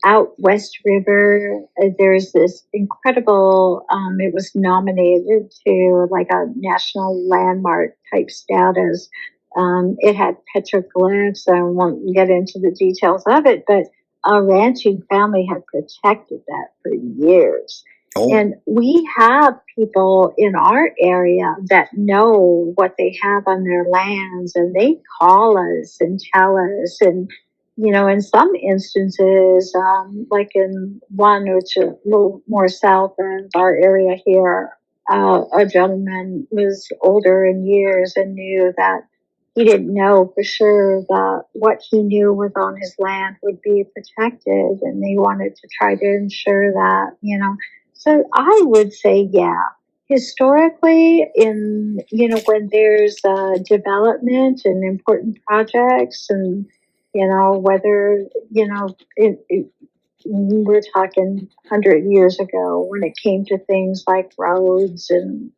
Out West River, there's this incredible, it was nominated to like a national landmark type status. It had petroglyphs. I won't get into the details of it, but a ranching family had protected that for years. Oh, And we have people in our area that know what they have on their lands, and they call us and tell us. And, in some instances, like in one which is a little more south of our area here, a gentleman was older in years and knew that he didn't know for sure that what he knew was on his land would be protected, and he wanted to try to ensure that. So I would say, yeah, historically, when there's development and important projects, and whether we're talking 100 years ago when it came to things like roads and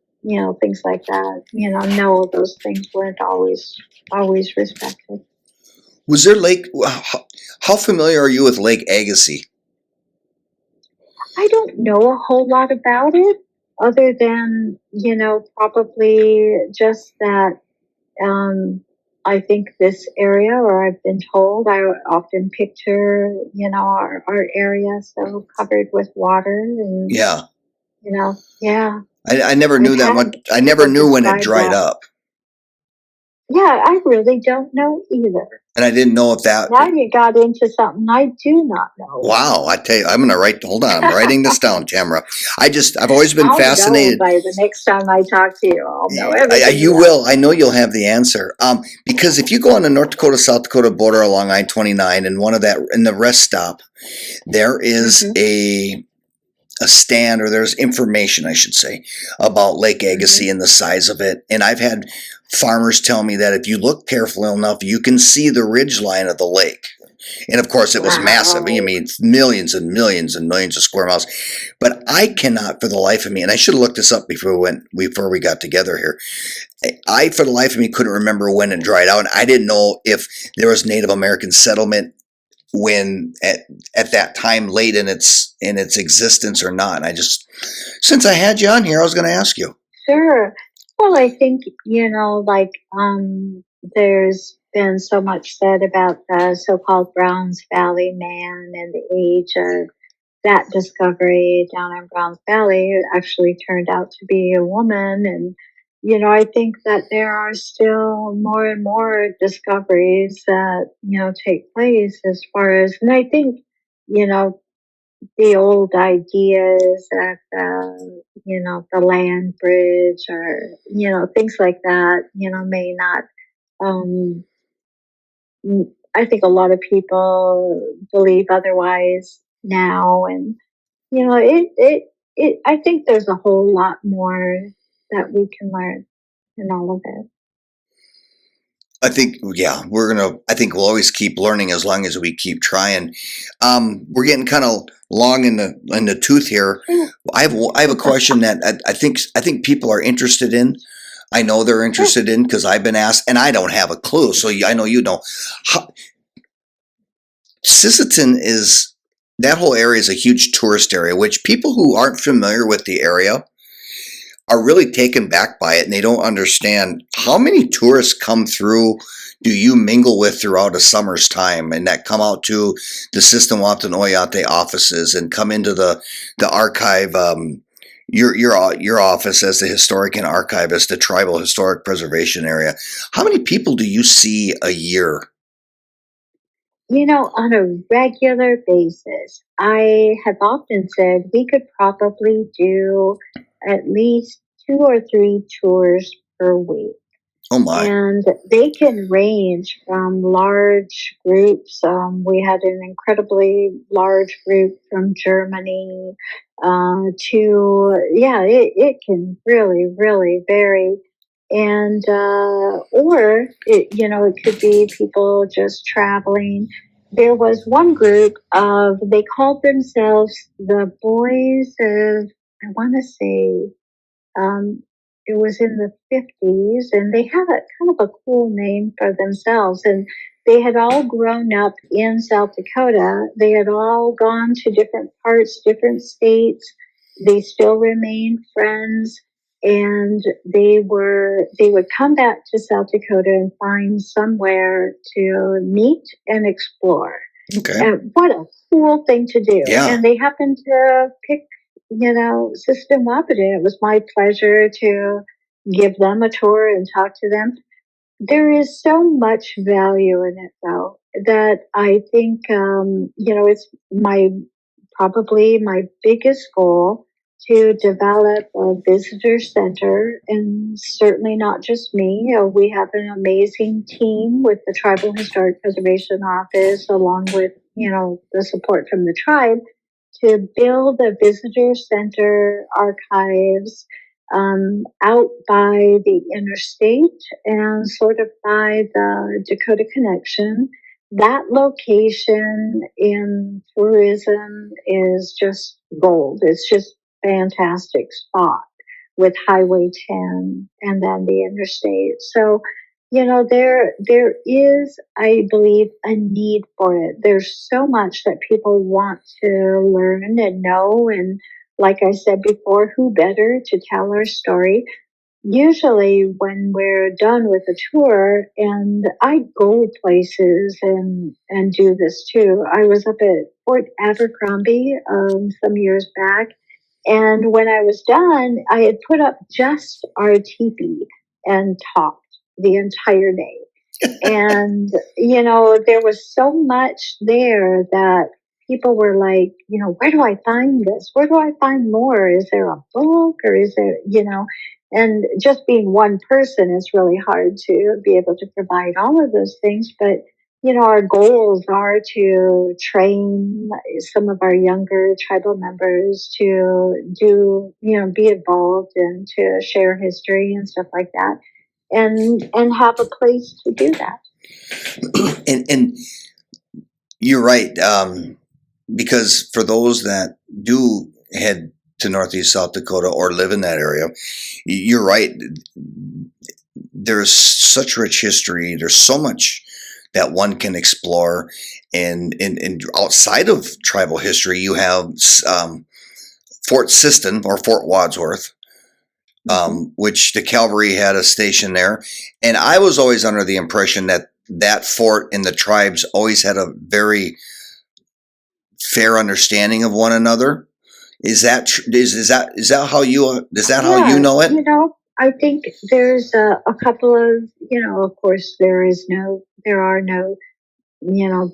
things like that. No, those things weren't always respected. was there Lake? How familiar are you with Lake Agassiz? I don't know a whole lot about it other than, probably just that I think this area, or I've been told, I often picture, our area so covered with water and, Yeah, yeah, I never I've knew that much. had I never people knew when it describe dried that. up, Yeah, I really don't know either. and I didn't know if that. Now you got into something I do not know. Wow, I tell you, I'm gonna write. Hold on, I'm writing this down, Tamara. I've always been I'll know fascinated. by the next time I talk to you. I'll know everything You about will. I know you'll have the answer. Because if you go on the North Dakota South Dakota border along I-29, and in the rest stop, there it. is a stand, or there's information, I should say, about Lake Agassiz and the size of it. And I've had farmers tell me that if you look carefully enough, you can see the ridge line of the lake. And of course, it was massive. I Wow. mean, millions and millions and millions of square miles. But I cannot, for the life of me, and I should have looked this up before we got together here. I, for the life of me, couldn't remember when it dried out. I didn't know if there was Native American settlement when at that time late in its existence or not. I just, since I had you on here, I was going to ask you. Sure. Well, I think, there's been so much said about the so-called Browns Valley man and the age of that discovery down in Browns Valley. It actually turned out to be a woman. And, I think that there are still more and more discoveries that, take place as far as, and I think, you know, the old ideas of the land bridge, or things like that, may not. Um, I think a lot of people believe otherwise now, and I think there's a whole lot more that we can learn in all of it. I think, yeah, I think we'll always keep learning as long as we keep trying. We're getting kind of long in the tooth here. Sure, I have a question that I think people are interested in. I know they're sure. interested in, because I've been asked, and I don't have a clue. So I know you know. How, Sisseton is that whole area is a huge tourist area, which people who aren't familiar with the area are really taken back by it, and they don't understand how many tourists come through. Do you mingle with throughout a summer's time, and that come out to the Sisseton-Wahpeton Oyate offices and come into the archive, your office as the historic and archivist, the tribal historic preservation area? How many people do you see a year? On a regular basis, I have often said we could probably do at least 2 or 3 tours per week. Oh my. And they can range from large groups. We had an incredibly large group from Germany yeah, it can really, really vary. And, or it could be people just traveling. There was one group they called themselves the Boys of, I want to say, um, it was in the 50s, and they had a kind of a cool name for themselves. And they had all grown up in South Dakota. They had all gone to different parts, different states. They still remained friends. And they would come back to South Dakota and find somewhere to meet and explore. Okay. And what a cool thing to do. Yeah. And they happened to pick, Sisseton-Wahpeton. It was my pleasure to give them a tour and talk to them. There is so much value in it, though, that I think, it's probably my biggest goal to develop a visitor center, and certainly not just me. We have an amazing team with the Tribal Historic Preservation Office, along with, the support from the tribe, to build a visitor center archives out by the interstate and sort of by the Dakota Connection. That location in tourism is just gold. It's just fantastic spot with Highway 10 and then the interstate. So, there is, I believe, a need for it. There's so much that people want to learn and know. And like I said before, who better to tell our story? Usually when we're done with a tour, and I go places and do this too. I was up at Fort Abercrombie some years back, and when I was done, I had put up just our teepee and talked the entire day. And, there was so much there that people were like, where do I find this? Where do I find more? Is there a book, or is there, and just being one person is really hard to be able to provide all of those things. But, our goals are to train some of our younger tribal members to do, be involved and to share history and stuff like that, and have a place to do that. And you're right. Because for those that do head to Northeast South Dakota or live in that area, you're right. There's such rich history. There's so much that one can explore. And outside of tribal history, you have Fort Sisseton or Fort Wadsworth, which the cavalry had a station there. And I was always under the impression that that fort and the tribes always had a very fair understanding of one another. Is that how you know it? I think there's a couple of, of course, there are no,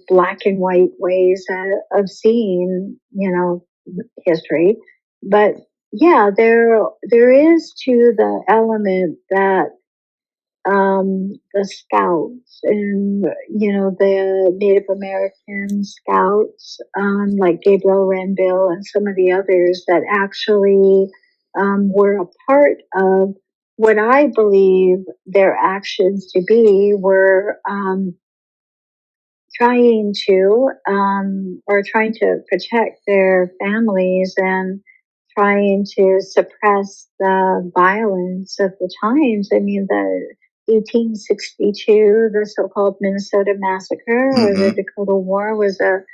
black and white ways of seeing, history. But yeah, there is to the element that the scouts and, the Native American scouts, like Gabriel Renville and some of the others that actually were a part of what I believe their actions to be were trying to protect their families and trying to suppress the violence of the times. I mean, the 1862, the so-called Minnesota Massacre or the Dakota War was a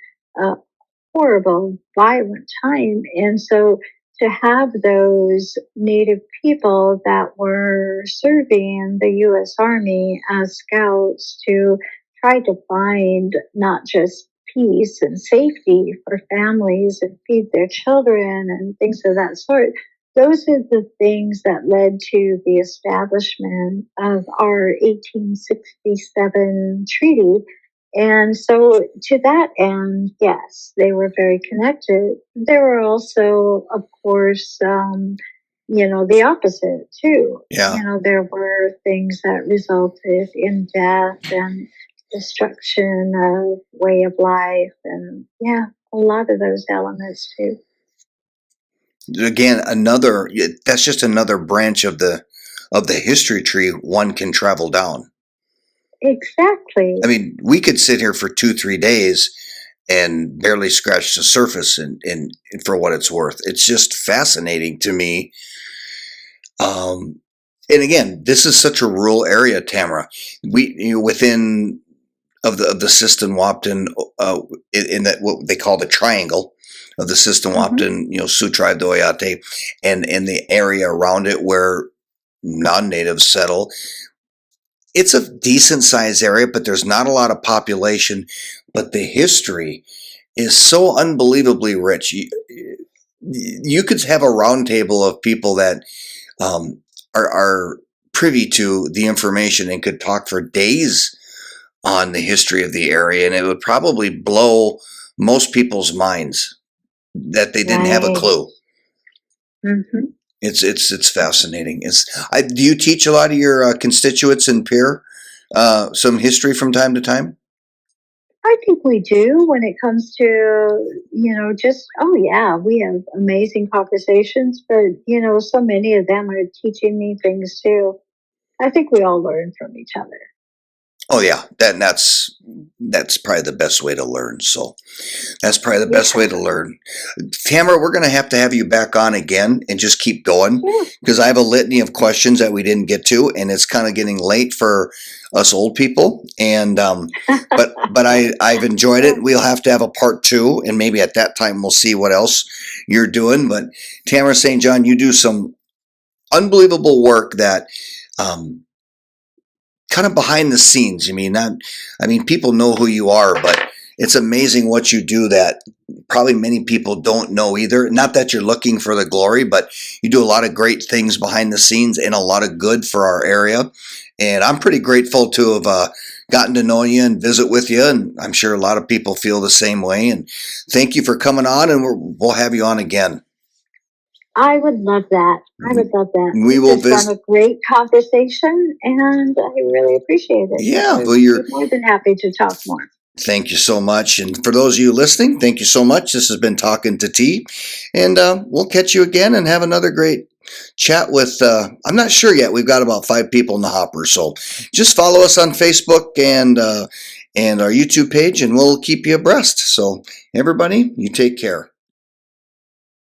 horrible, violent time. And so to have those Native people that were serving the U.S. Army as scouts to try to find not just peace and safety for families and feed their children and things of that sort, those are the things that led to the establishment of our 1867 treaty. And so, to that end, yes, they were very connected. There were also, of course, the opposite too. Yeah. There were things that resulted in death and destruction of way of life, and yeah, a lot of those elements too. Again, that's just another branch of the history tree one can travel down. Exactly. I mean, we could sit here for 2-3 days and barely scratch the surface, and for what it's worth. It's just fascinating to me. And again, this is such a rural area, Tamara. Within of the Sisseton-Wahpeton, in that what they call the triangle of the Sisseton-Wahpeton, Sioux tribe, the Oyate, and the area around it where non-natives settle. It's a decent sized area, but there's not a lot of population. But the history is so unbelievably rich. You could have a round table of people that are privy to the information and could talk for days on the history of the area, and it would probably blow most people's minds that they didn't have a clue. Mm-hmm. It's fascinating. Do you teach a lot of your constituents in Pierre some history from time to time? I think we do when it comes to, oh yeah, we have amazing conversations, but, so many of them are teaching me things too. I think we all learn from each other. Oh yeah, that's probably the best way to learn. So that's probably the best way to learn. Tamara, we're going to have you back on again and just keep going, because I have a litany of questions that we didn't get to, and it's kind of getting late for us old people. And but I've enjoyed it. We'll have to have a part 2, and maybe at that time we'll see what else you're doing. But Tamara St. John, you do some unbelievable work that kind of behind the scenes. People know who you are, but it's amazing what you do that probably many people don't know either. Not that you're looking for the glory, but you do a lot of great things behind the scenes and a lot of good for our area. And I'm pretty grateful to have gotten to know you and visit with you. And I'm sure a lot of people feel the same way. And thank you for coming on, and we'll have you on again. I would love that. We will visit. A great conversation, and I really appreciate it. Yeah, well, you're more than happy to talk more. Thank you so much. And for those of you listening, thank you so much. This has been Talking to T, and we'll catch you again and have another great chat with, I'm not sure yet. We've got about 5 people in the hopper. So just follow us on Facebook and our YouTube page, and we'll keep you abreast. So everybody, you take care.